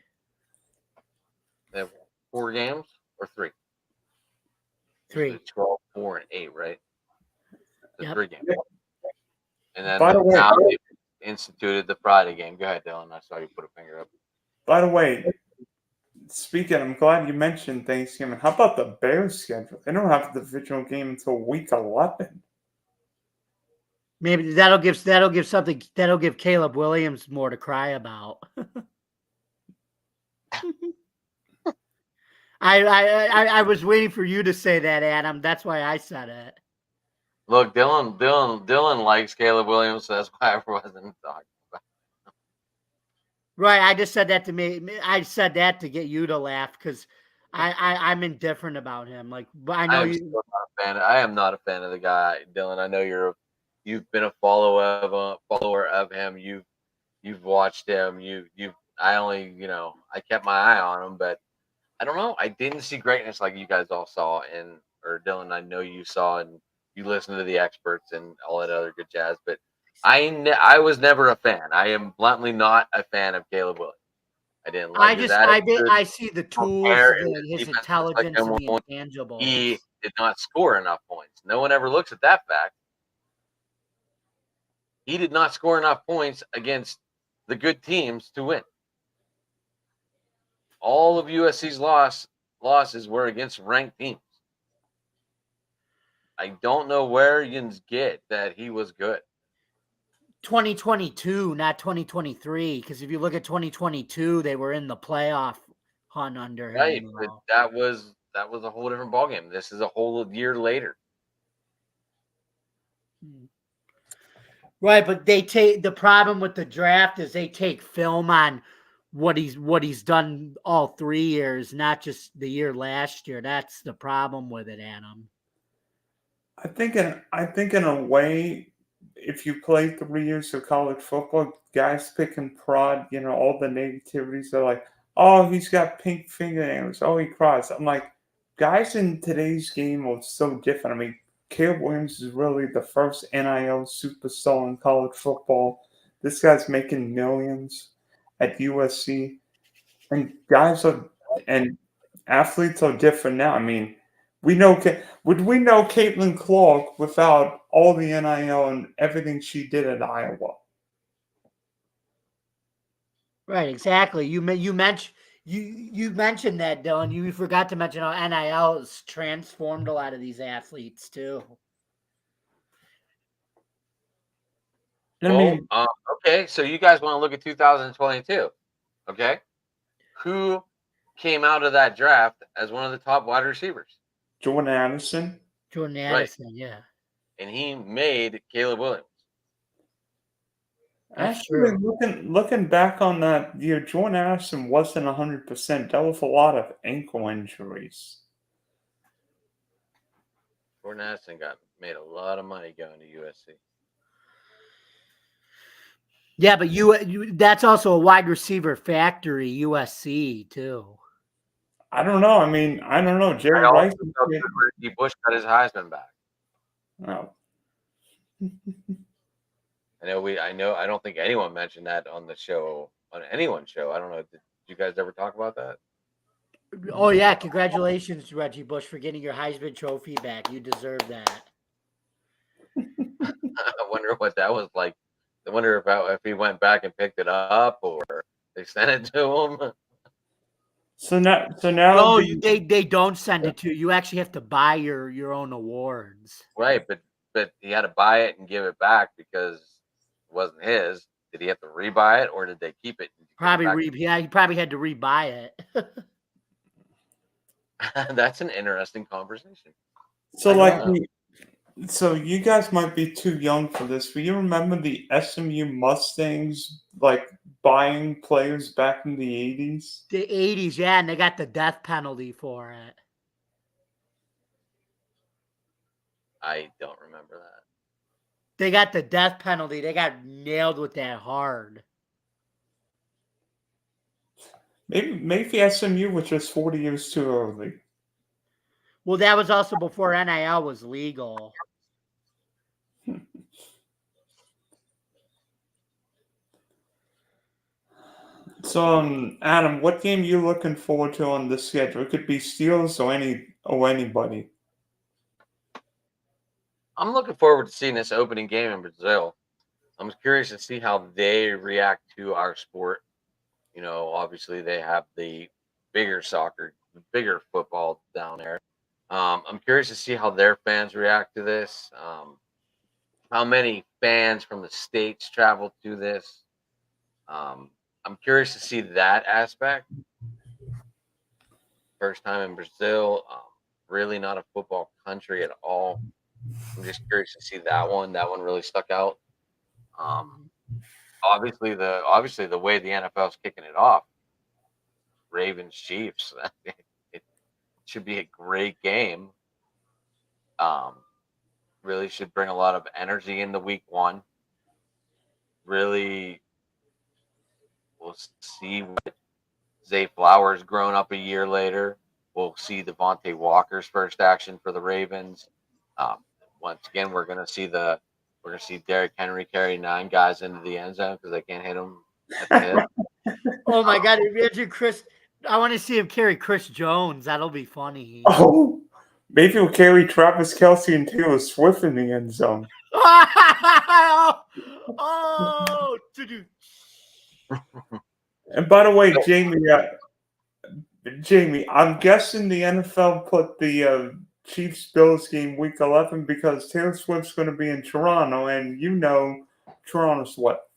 Speaker 3: They have 4 games or 3?
Speaker 2: 3.
Speaker 3: 12, 4, and 8, right? The
Speaker 2: Yep.
Speaker 3: 3 games. And then
Speaker 1: By the way,
Speaker 3: now they instituted the Friday game. Go ahead, Dylan. I saw you put a finger up.
Speaker 1: by the way, speaking, I'm glad you mentioned Thanksgiving. How about the Bears schedule? They don't have the divisional game until week 11.
Speaker 2: Maybe that'll give Caleb Williams more to cry about. I was waiting for you to say that, Adam. That's why I said it.
Speaker 3: Look, Dylan likes Caleb Williams, so that's why I wasn't talking about it.
Speaker 2: Right, I just said that to me. I said that to get you to laugh because I'm indifferent about him. Like, but I know
Speaker 3: I'm
Speaker 2: you.
Speaker 3: still not a fan. I am not a fan of the guy, Dylan. I know you've been a follower of him. You've watched him. I kept my eye on him, but I don't know. I didn't see greatness like you guys all saw, or Dylan, I know you saw, and you listened to the experts and all that other good jazz. But I was never a fan. I am bluntly not a fan of Caleb Williams. I didn't like his attitude.
Speaker 2: I see the tools, his intelligence, and the intangibles.
Speaker 3: He did not score enough points. No one ever looks at that fact. He did not score enough points against the good teams to win. All of USC's losses were against ranked teams. I don't know where you get that he was good.
Speaker 2: 2022, not 2023. Because if you look at 2022, they were in the playoff hunt under him.
Speaker 3: Right, but that was a whole different ballgame. This is a whole year later.
Speaker 2: Right, but the problem with the draft is they take film on what he's done all 3 years, not just the year last year. That's the problem with it, Adam.
Speaker 1: I think in a way, if you play 3 years of college football, guys pick and prod, all the negativities. They're like, oh, he's got pink fingernails. Oh, he cries. I'm like, guys in today's game are so different. I mean, Caleb Williams is really the first NIL superstar in college football. This guy's making millions at USC, and guys are and athletes are different now. I mean, would we know Caitlin Clark without all the NIL and everything she did at Iowa?
Speaker 2: Right, exactly. You mentioned that, Dylan. You forgot to mention how NIL has transformed a lot of these athletes too.
Speaker 1: I
Speaker 3: Well,
Speaker 1: mean,
Speaker 3: okay, so you guys want to look at 2022, okay? Who came out of that draft as one of the top wide receivers?
Speaker 1: Jordan Addison.
Speaker 2: Jordan
Speaker 3: Right.
Speaker 2: Addison, yeah.
Speaker 3: And he made Caleb Williams.
Speaker 2: That's
Speaker 1: Actually,
Speaker 2: true.
Speaker 1: looking back on that year, Jordan Addison wasn't 100%. That was a lot of ankle injuries.
Speaker 3: Jordan Addison made a lot of money going to USC.
Speaker 2: Yeah, but that's also a wide receiver factory, USC too.
Speaker 1: I don't know. I mean, I don't know. Jerry
Speaker 3: I also
Speaker 1: Rice.
Speaker 3: know that Reggie Bush got his Heisman back.
Speaker 1: Oh.
Speaker 3: I don't think anyone mentioned that on the show, on anyone's show. I don't know. Did you guys ever talk about that?
Speaker 2: Oh yeah, congratulations, Reggie Bush, for getting your Heisman Trophy back. You deserve that.
Speaker 3: I wonder what that was like. I wonder if he went back and picked it up or they sent it to him.
Speaker 1: So now,
Speaker 2: No, they don't send it to you. You actually have to buy your own awards.
Speaker 3: Right, but he had to buy it and give it back because it wasn't his. Did he have to rebuy it or did they keep it?
Speaker 2: He probably had to rebuy it.
Speaker 3: That's an interesting conversation.
Speaker 1: so so you guys might be too young for this, but you remember the SMU Mustangs buying players back in the 80s?
Speaker 2: The 80s, yeah, and they got the death penalty for it.
Speaker 3: I don't remember that.
Speaker 2: They got the death penalty. They got nailed with that hard.
Speaker 1: Maybe SMU was just 40 years too early.
Speaker 2: Well, that was also before NIL was legal.
Speaker 1: So, Adam, what game are you looking forward to on the schedule? It could be Steelers or anybody.
Speaker 3: I'm looking forward to seeing this opening game in Brazil. I'm curious to see how they react to our sport. You know, obviously they have the bigger soccer, the bigger football down there. I'm curious to see how their fans react to this. How many fans from the States travel to this? I'm curious to see that aspect. First time in Brazil, really not a football country at all. I'm just curious to see that one. That one really stuck out. Obviously the way the NFL is kicking it off, Ravens Chiefs. It should be a great game. Really should bring a lot of energy into week one. Really, we'll see what Zay Flowers grown up a year later. We'll see Devontae Walker's first action for the Ravens. Once again, we're gonna see Derrick Henry carry 9 guys into the end zone because they can't hit him at the hip.
Speaker 2: Oh my God! Imagine Chris. I want to see him carry Chris Jones. That'll be funny.
Speaker 1: Oh, maybe he'll carry Travis Kelce and Taylor Swift in the end zone.
Speaker 2: Oh,
Speaker 1: And by the way, Jamie, I'm guessing the NFL put the Chiefs Bills game week 11 because Taylor Swift's going to be in Toronto, and Toronto's what,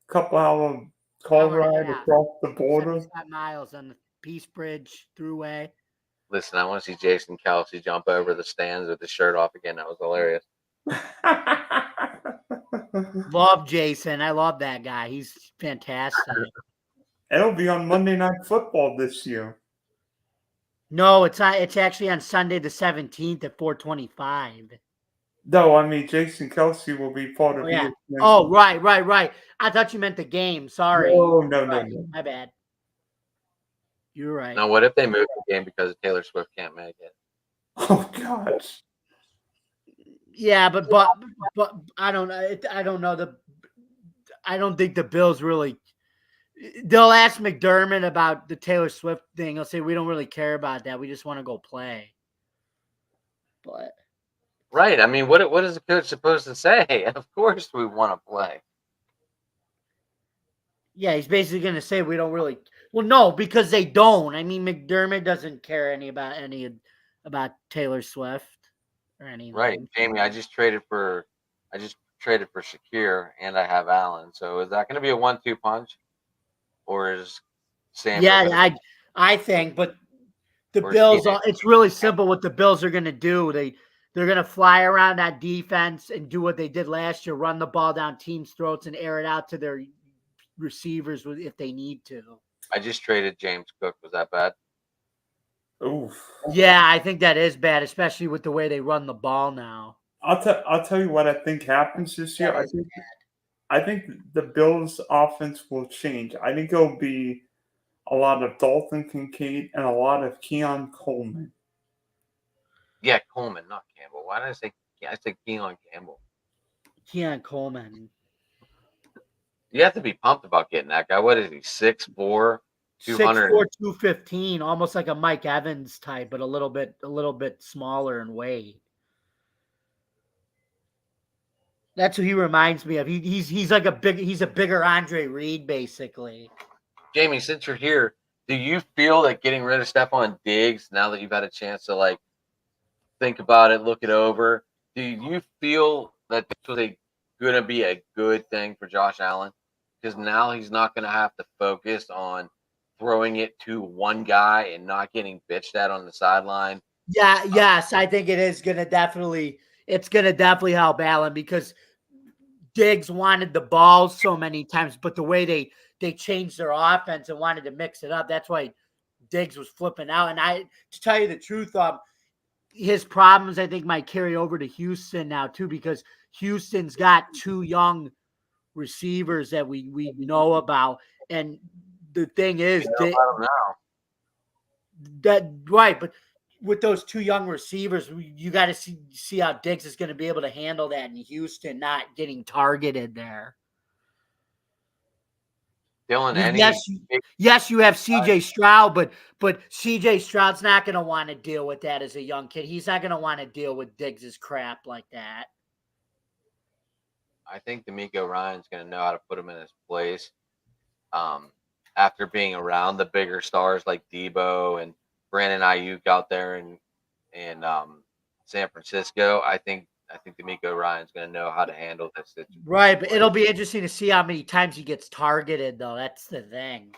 Speaker 1: a couple hour car ride across the border.
Speaker 2: 75 miles on the Peace Bridge Thruway.
Speaker 3: Listen, I want to see Jason Kelce jump over the stands with his shirt off again. That was hilarious.
Speaker 2: Love Jason. I love that guy. He's fantastic.
Speaker 1: It'll be on Monday Night Football this year.
Speaker 2: No, it's not. It's actually on Sunday the 17th at 4:25.
Speaker 1: No, I mean Jason Kelce will be part of
Speaker 2: yeah.
Speaker 1: ESPN.
Speaker 2: Oh, right. I thought you meant the game. Sorry.
Speaker 1: No.
Speaker 2: My bad. You're right.
Speaker 3: Now, what if they move the game because Taylor Swift can't make it?
Speaker 1: Oh gosh.
Speaker 2: Yeah, but I don't know. I don't think the Bills really. They'll ask McDermott about the Taylor Swift thing. He'll say we don't really care about that. We just want to go play. But
Speaker 3: Right. I mean, what is the coach supposed to say? Of course we want to play.
Speaker 2: yeah, he's basically going to say we don't really. Well, no, because they don't. I mean, McDermott doesn't care about Taylor Swift or anything.
Speaker 3: Right, Jamie. I just traded for Shakir, and I have Allen. So is that going to be a 1-2 punch, or is Sam?
Speaker 2: Yeah, I think, but the
Speaker 3: Or
Speaker 2: Bills.
Speaker 3: CJ.
Speaker 2: It's really simple. What the Bills are going to do, they're going to fly around that defense and do what they did last year: run the ball down teams' throats and air it out to their receivers if they need to.
Speaker 3: I just traded James Cook. Was that bad?
Speaker 1: Oof.
Speaker 2: Yeah, I think that is bad, especially with the way they run the ball now.
Speaker 1: I'll tell you what I think happens this year.
Speaker 2: That is
Speaker 1: I think the Bills' offense will change. I think it'll be a lot of Dalton Kincaid and a lot of Keon Coleman.
Speaker 3: Yeah, Coleman, not Campbell. Why did I say? I said Keon Campbell.
Speaker 2: Keon Coleman.
Speaker 3: You have to be pumped about getting that guy. What is he? 6'4", 200.
Speaker 2: 6'4", 215, almost like a Mike Evans type, but a little bit smaller in weight. That's who he reminds me of. He's like he's a bigger Andre Reed, basically.
Speaker 3: Jamie, since you're here, do you feel that getting rid of Stephon Diggs, now that you've had a chance to like think about it, look it over, do you feel that this was going to be a good thing for Josh Allen? Because now he's not going to have to focus on throwing it to one guy and not getting bitched at on the sideline.
Speaker 2: Yeah, yes, I think it's gonna definitely help Allen because Diggs wanted the ball so many times, but the way they changed their offense and wanted to mix it up, that's why Diggs was flipping out. And to tell you the truth, his problems I think might carry over to Houston now too, because Houston's got two young receivers that we know about, and the thing is but with those two young receivers, you got to see how Diggs is going to be able to handle that in Houston, not getting targeted there.
Speaker 3: Dylan,
Speaker 2: yes, you have CJ Stroud, but CJ Stroud's not going to want to deal with that as a young kid. He's not going to want to deal with Diggs's crap like that.
Speaker 3: I think D'Amico Ryan's going to know how to put him in his place. After being around the bigger stars like Debo and Brandon Ayuk out there in San Francisco, I think D'Amico Ryan's going to know how to handle this situation.
Speaker 2: Right, but it'll be interesting to see how many times he gets targeted, though. That's the thing.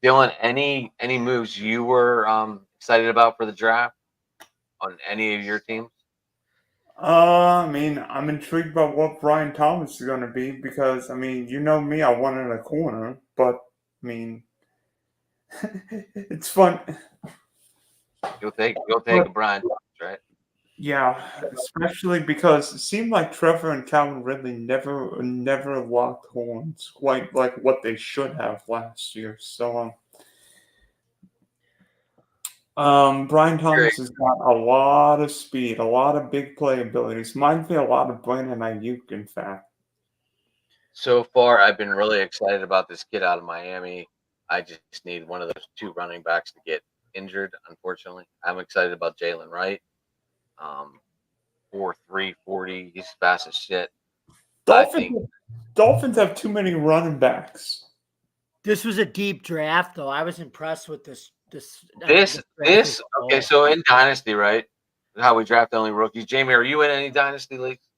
Speaker 3: Dylan, any moves you were excited about for the draft on any of your teams?
Speaker 1: I mean, I'm intrigued by what Brian Thomas is going to be because, I mean, you know me, I wanted a corner, but, I mean, it's fun.
Speaker 3: You'll take a Brian Thomas, right?
Speaker 1: Yeah, especially because it seemed like Trevor and Calvin Ridley never locked horns quite like what they should have last year. So, Brian Thomas has got a lot of speed, a lot of big play abilities. Reminds me a lot of Brandon Ayuk, in fact.
Speaker 3: So far, I've been really excited about this kid out of Miami. I just need one of those two running backs to get injured, unfortunately. I'm excited about Jalen Wright. 4.3 40. He's fast as shit.
Speaker 1: Dolphins have too many running backs.
Speaker 2: This was a deep draft, though. I was impressed with this.
Speaker 3: Okay, so in Dynasty, right? How we draft only rookies. Jamie, are you in any Dynasty leagues?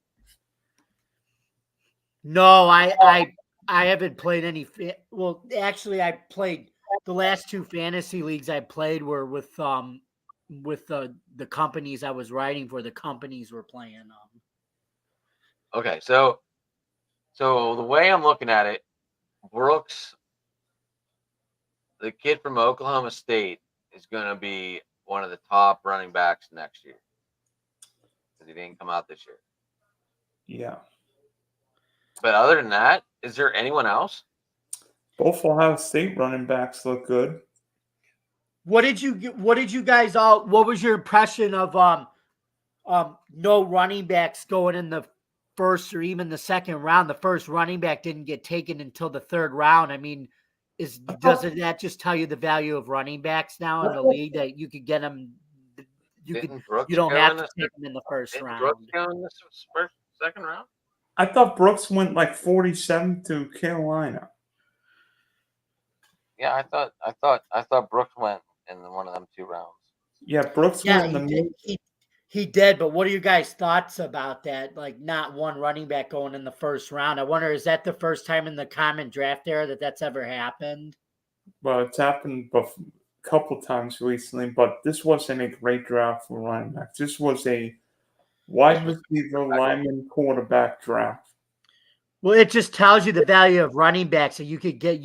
Speaker 2: No, I haven't played any. Well, actually, I played the last two fantasy leagues I played were with the companies I was writing for. The companies were playing.
Speaker 3: Okay, so the way I'm looking at it, Brooks, the kid from Oklahoma State, is going to be one of the top running backs next year because he didn't come out this year.
Speaker 1: Yeah.
Speaker 3: But other than that, is there anyone else?
Speaker 1: Both Ohio State running backs look good.
Speaker 2: What did you guys all? What was your impression of no running backs going in the first or even the second round, the first running back didn't get taken until the third round. I mean, doesn't that just tell you the value of running backs now in the league, that you could get them? You don't have to take them in the first round.
Speaker 3: Brooks go in this second round?
Speaker 1: I thought Brooks went like 47 to Carolina.
Speaker 3: Yeah, I thought Brooks went in one of them 2 rounds.
Speaker 1: Yeah, Brooks went in the
Speaker 2: he did, but what are your guys' thoughts about that? Like, not one running back going in the first round. I wonder, is that the first time in the common draft era that that's ever happened?
Speaker 1: Well, it's happened a couple times recently, but this wasn't a great draft for running backs. This was a wide receiver, lineman, quarterback draft.
Speaker 2: Well, it just tells you the value of running backs. So you can get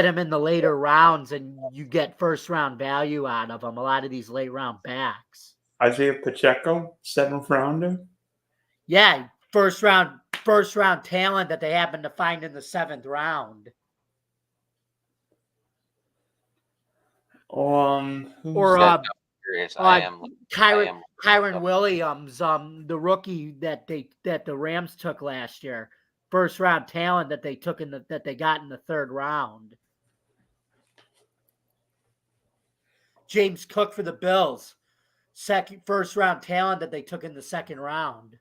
Speaker 2: them in the later rounds, and you get first round value out of them. A lot of these late round backs.
Speaker 1: Isaiah Pacheco, 7th rounder.
Speaker 2: Yeah, first round talent that they happen to find in the 7th round. Kyron Williams, the rookie that the Rams took last year, first round talent that they took that they got in the 3rd round. James Cook for the Bills, first round talent that they took in the 2nd round.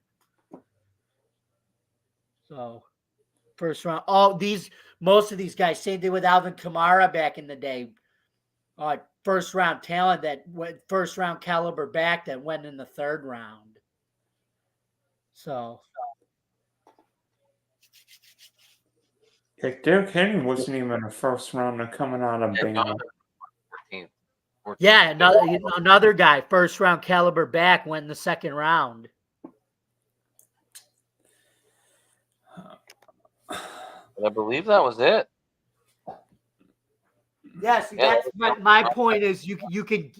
Speaker 2: So, first round. Most of these guys, same thing with Alvin Kamara back in the day. First round talent that went first round caliber back that went in the 3rd round. So,
Speaker 1: Derrick Henry wasn't even a first rounder coming out of Bama.
Speaker 2: Yeah, another guy, first round caliber back, went in the 2nd round.
Speaker 3: I believe that was it.
Speaker 2: Yes, that's my point. Is you could,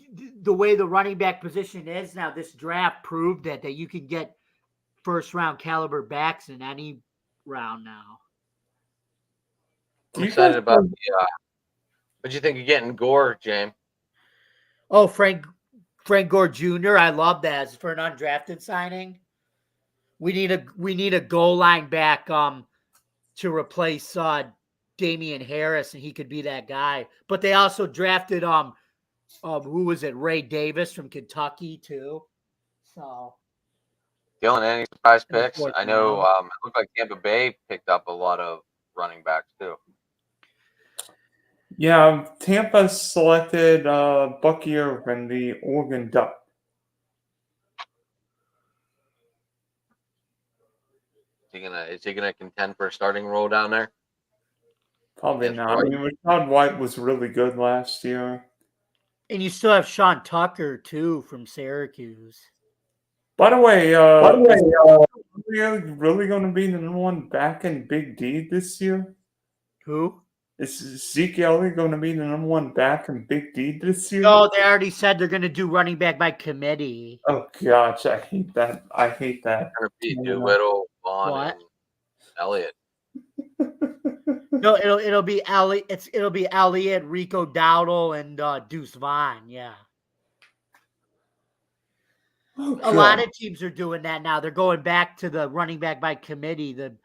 Speaker 2: the way the running back position is now, this draft proved that you can get first round caliber backs in any round now.
Speaker 3: I'm excited about the. What do you think of getting Gore, James?
Speaker 2: Oh, Frank Gore Jr. I love that as for an undrafted signing. We need a goal line back to replace Damian Harris, and he could be that guy. But they also drafted who was it? Ray Davis from Kentucky too. So,
Speaker 3: Dylan, any surprise picks? I know it looked like Tampa Bay picked up a lot of running backs too.
Speaker 1: Yeah, Tampa selected Bucky Irvin, the Oregon Duck.
Speaker 3: Is he gonna contend for a starting role down there?
Speaker 1: Probably not. I mean, Rashad White was really good last year.
Speaker 2: And you still have Sean Tucker too from Syracuse.
Speaker 1: By the way, really going to be the number 1 back in Big D this year?
Speaker 2: Who?
Speaker 1: Is Zeke Elliott going to be the number 1 back in Big D this year?
Speaker 2: No, they already said they're going to do running back by committee.
Speaker 1: Oh gosh, I hate that.
Speaker 3: Doolittle, Vaughn, and Elliott.
Speaker 2: No, it'll be Elliott. It'll be Elliott, Rico Dowdle, and Deuce Vaughn. Yeah. A lot of teams are doing that now. They're going back to the running back by committee. The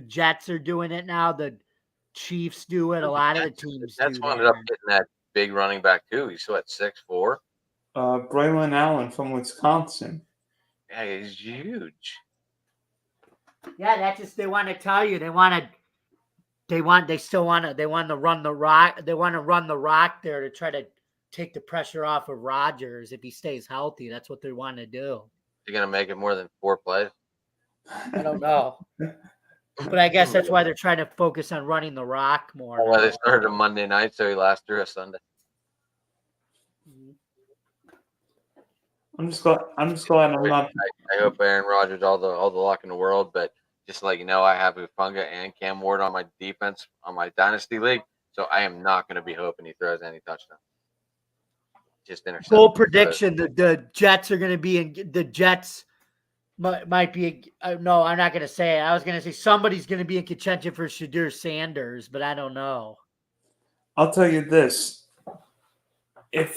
Speaker 2: Jets are doing it now. The Chiefs do it. A lot of the teams do.
Speaker 3: Jets ended up getting that big running back too. He's at 6'4".
Speaker 1: Braylon Allen from Wisconsin.
Speaker 3: Yeah, he's huge.
Speaker 2: Yeah, that's just, they want to tell you they want to run the rock. They want to run the rock there to try to take the pressure off of Rodgers if he stays healthy. That's what they want to do.
Speaker 3: You're gonna make it more than 4 plays?
Speaker 2: I don't know. But I guess that's why they're trying to focus on running the rock more.
Speaker 3: Well, they started on Monday night, so he lasts through a Sunday.
Speaker 1: I'm just glad I'm not.
Speaker 3: I hope Aaron Rodgers all the luck in the world, but just to let you know, I have Hufanga and Cam Ward on my defense on my dynasty league, so I am not going to be hoping he throws any touchdowns. Just intercept.
Speaker 2: Full prediction: the Jets are going to be in. The Jets might be. No, I'm not going to say it. I was going to say somebody's going to be in contention for Shadur Sanders, but I don't know.
Speaker 1: I'll tell you this.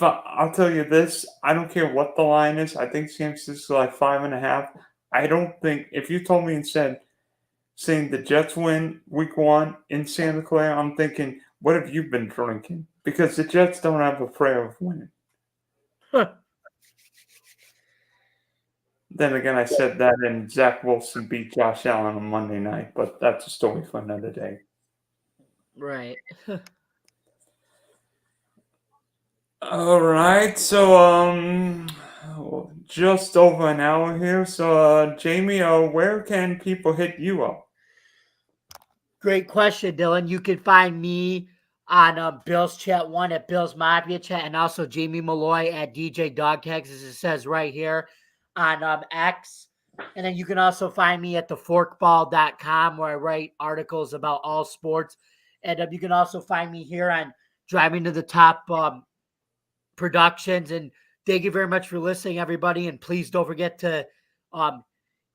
Speaker 1: I'll tell you this, I don't care what the line is. I think San Francisco like 5.5. I don't think if you told me and saying the Jets win week 1 in Santa Clara, I'm thinking, what have you been drinking? Because the Jets don't have a prayer of winning. Then again, I said that and Zach Wilson beat Josh Allen on Monday night, but that's a story for another day.
Speaker 2: Right.
Speaker 1: All right, so just over an hour here. So Jamie, where can people hit you up?
Speaker 2: Great question, Dylan. You can find me on Bill's Chat 1 at Bill's Mafia Chat, and also Jamie Malloy at DJ Dog Tags, as it says right here on X. And then you can also find me at theforkball.com, where I write articles about all sports. And you can also find me here on Driving to the Top Productions. And thank you very much for listening, everybody. And please don't forget to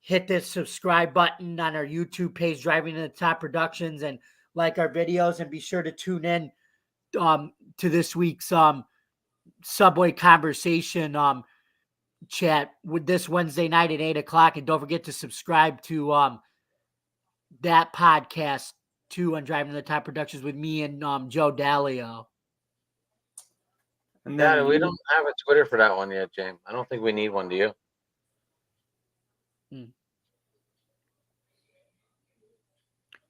Speaker 2: hit this subscribe button on our YouTube page, Driving to the Top Productions, and like our videos. And be sure to tune in to this week's Subway Conversation chat with this Wednesday night at 8:00. And don't forget to subscribe to that podcast too on Driving to the Top Productions with me and Joe Dalio.
Speaker 1: And
Speaker 3: Yeah,
Speaker 1: then
Speaker 3: we don't have a Twitter for that one yet, James. I don't think we need one, do you?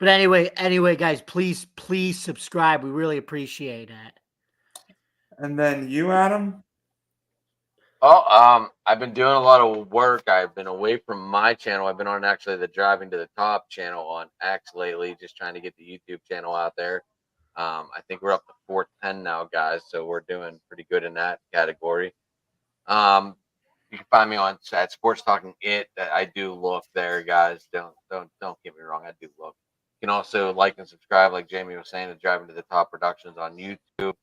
Speaker 2: But anyway, guys, please subscribe. We really appreciate it.
Speaker 1: And then you, Adam.
Speaker 3: Oh, I've been doing a lot of work. I've been away from my channel. I've been on actually the Driving to the Top channel on X lately, just trying to get the YouTube channel out there. I think we're up to 410 now, guys, so we're doing pretty good in that category. You can find me on at Sports Talking It. I do look there, guys. Don't get me wrong. I do look. You can also like and subscribe, like Jamie was saying, to Driving to the Top Productions on YouTube.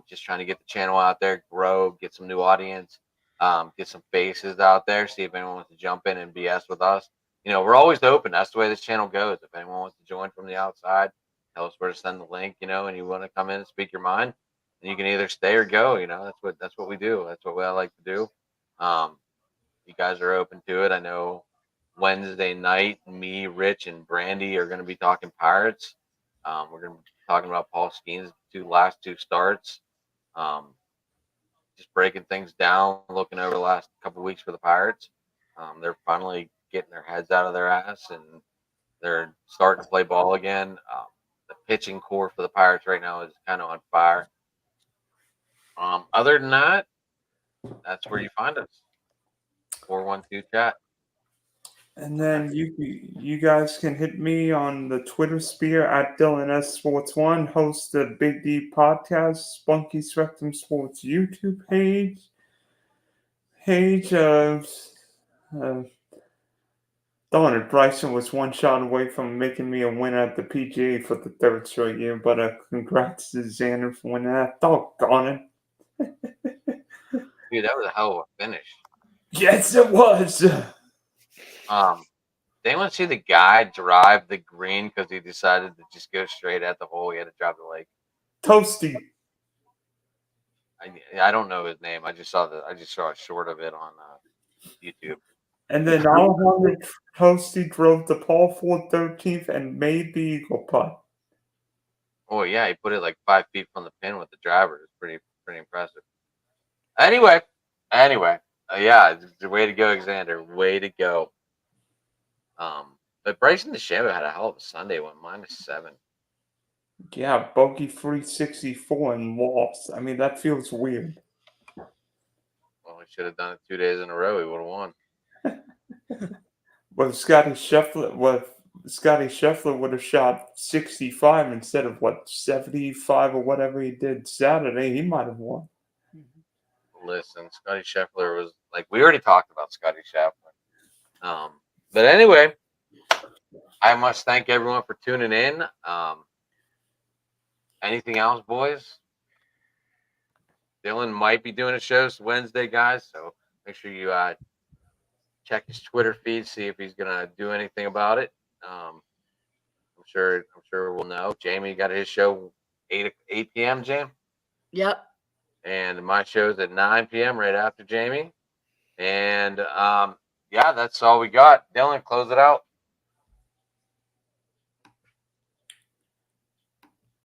Speaker 3: Just trying to get the channel out there, grow, get some new audience, get some faces out there, see if anyone wants to jump in and BS with us. You know, we're always open. That's the way this channel goes. If anyone wants to join from the outside, tell us where to send the link, you know, and you want to come in and speak your mind, and you can either stay or go. You know, that's what we do. That's what I like to do. You guys are open to it. I know Wednesday night, me, Rich, and Brandy are going to be talking Pirates. We're going to be talking about Paul Skeens' last two starts. Just breaking things down, looking over the last couple of weeks for the Pirates. They're finally getting their heads out of their ass, and they're starting to play ball again. The pitching core for the Pirates right now is kind of on fire. Other than that, that's where you find us. 412 chat.
Speaker 1: And then you guys can hit me on the Twitter sphere at Dylan S Sports 1, host the Big D podcast, Spunky Spectrum Sports YouTube page. Darn it, Bryson was one shot away from making me a winner at the PGA for the third straight year, but congrats to Xander for winning that. Doggone it.
Speaker 3: Dude, that was a hell of a finish.
Speaker 1: Yes, it was.
Speaker 3: Did anyone see the guy drive the green because he decided to just go straight at the hole? He had to drive the lake.
Speaker 1: Toasty.
Speaker 3: I don't know his name. I just saw a short of it on YouTube.
Speaker 1: And then Alejandro Toasty drove the par 4 13th and made the eagle putt.
Speaker 3: Oh yeah, he put it like 5 feet from the pin with the driver. It's pretty impressive. Anyway, yeah, the way to go, Xander. Way to go. But Bryson DeChambeau had a hell of a Sunday. Went -7.
Speaker 1: Yeah, bogey 364 and lost. I mean, that feels weird.
Speaker 3: Well, he should have done it 2 days in a row. He would have won.
Speaker 1: But Scotty Scheffler would have shot 65 instead of 75 or whatever he did Saturday. He might have won.
Speaker 3: Listen, Scotty Scheffler was like, we already talked about Scotty Scheffler. But anyway, I must thank everyone for tuning in. Anything else, boys? Dylan might be doing a show Wednesday, guys. So make sure you check his Twitter feed, see if he's gonna do anything about it. I'm sure we'll know. Jamie got his show 8 p.m. Jam.
Speaker 2: Yep.
Speaker 3: And my show's at 9 p.m. right after Jamie. And yeah, that's all we got. Dylan, close it out.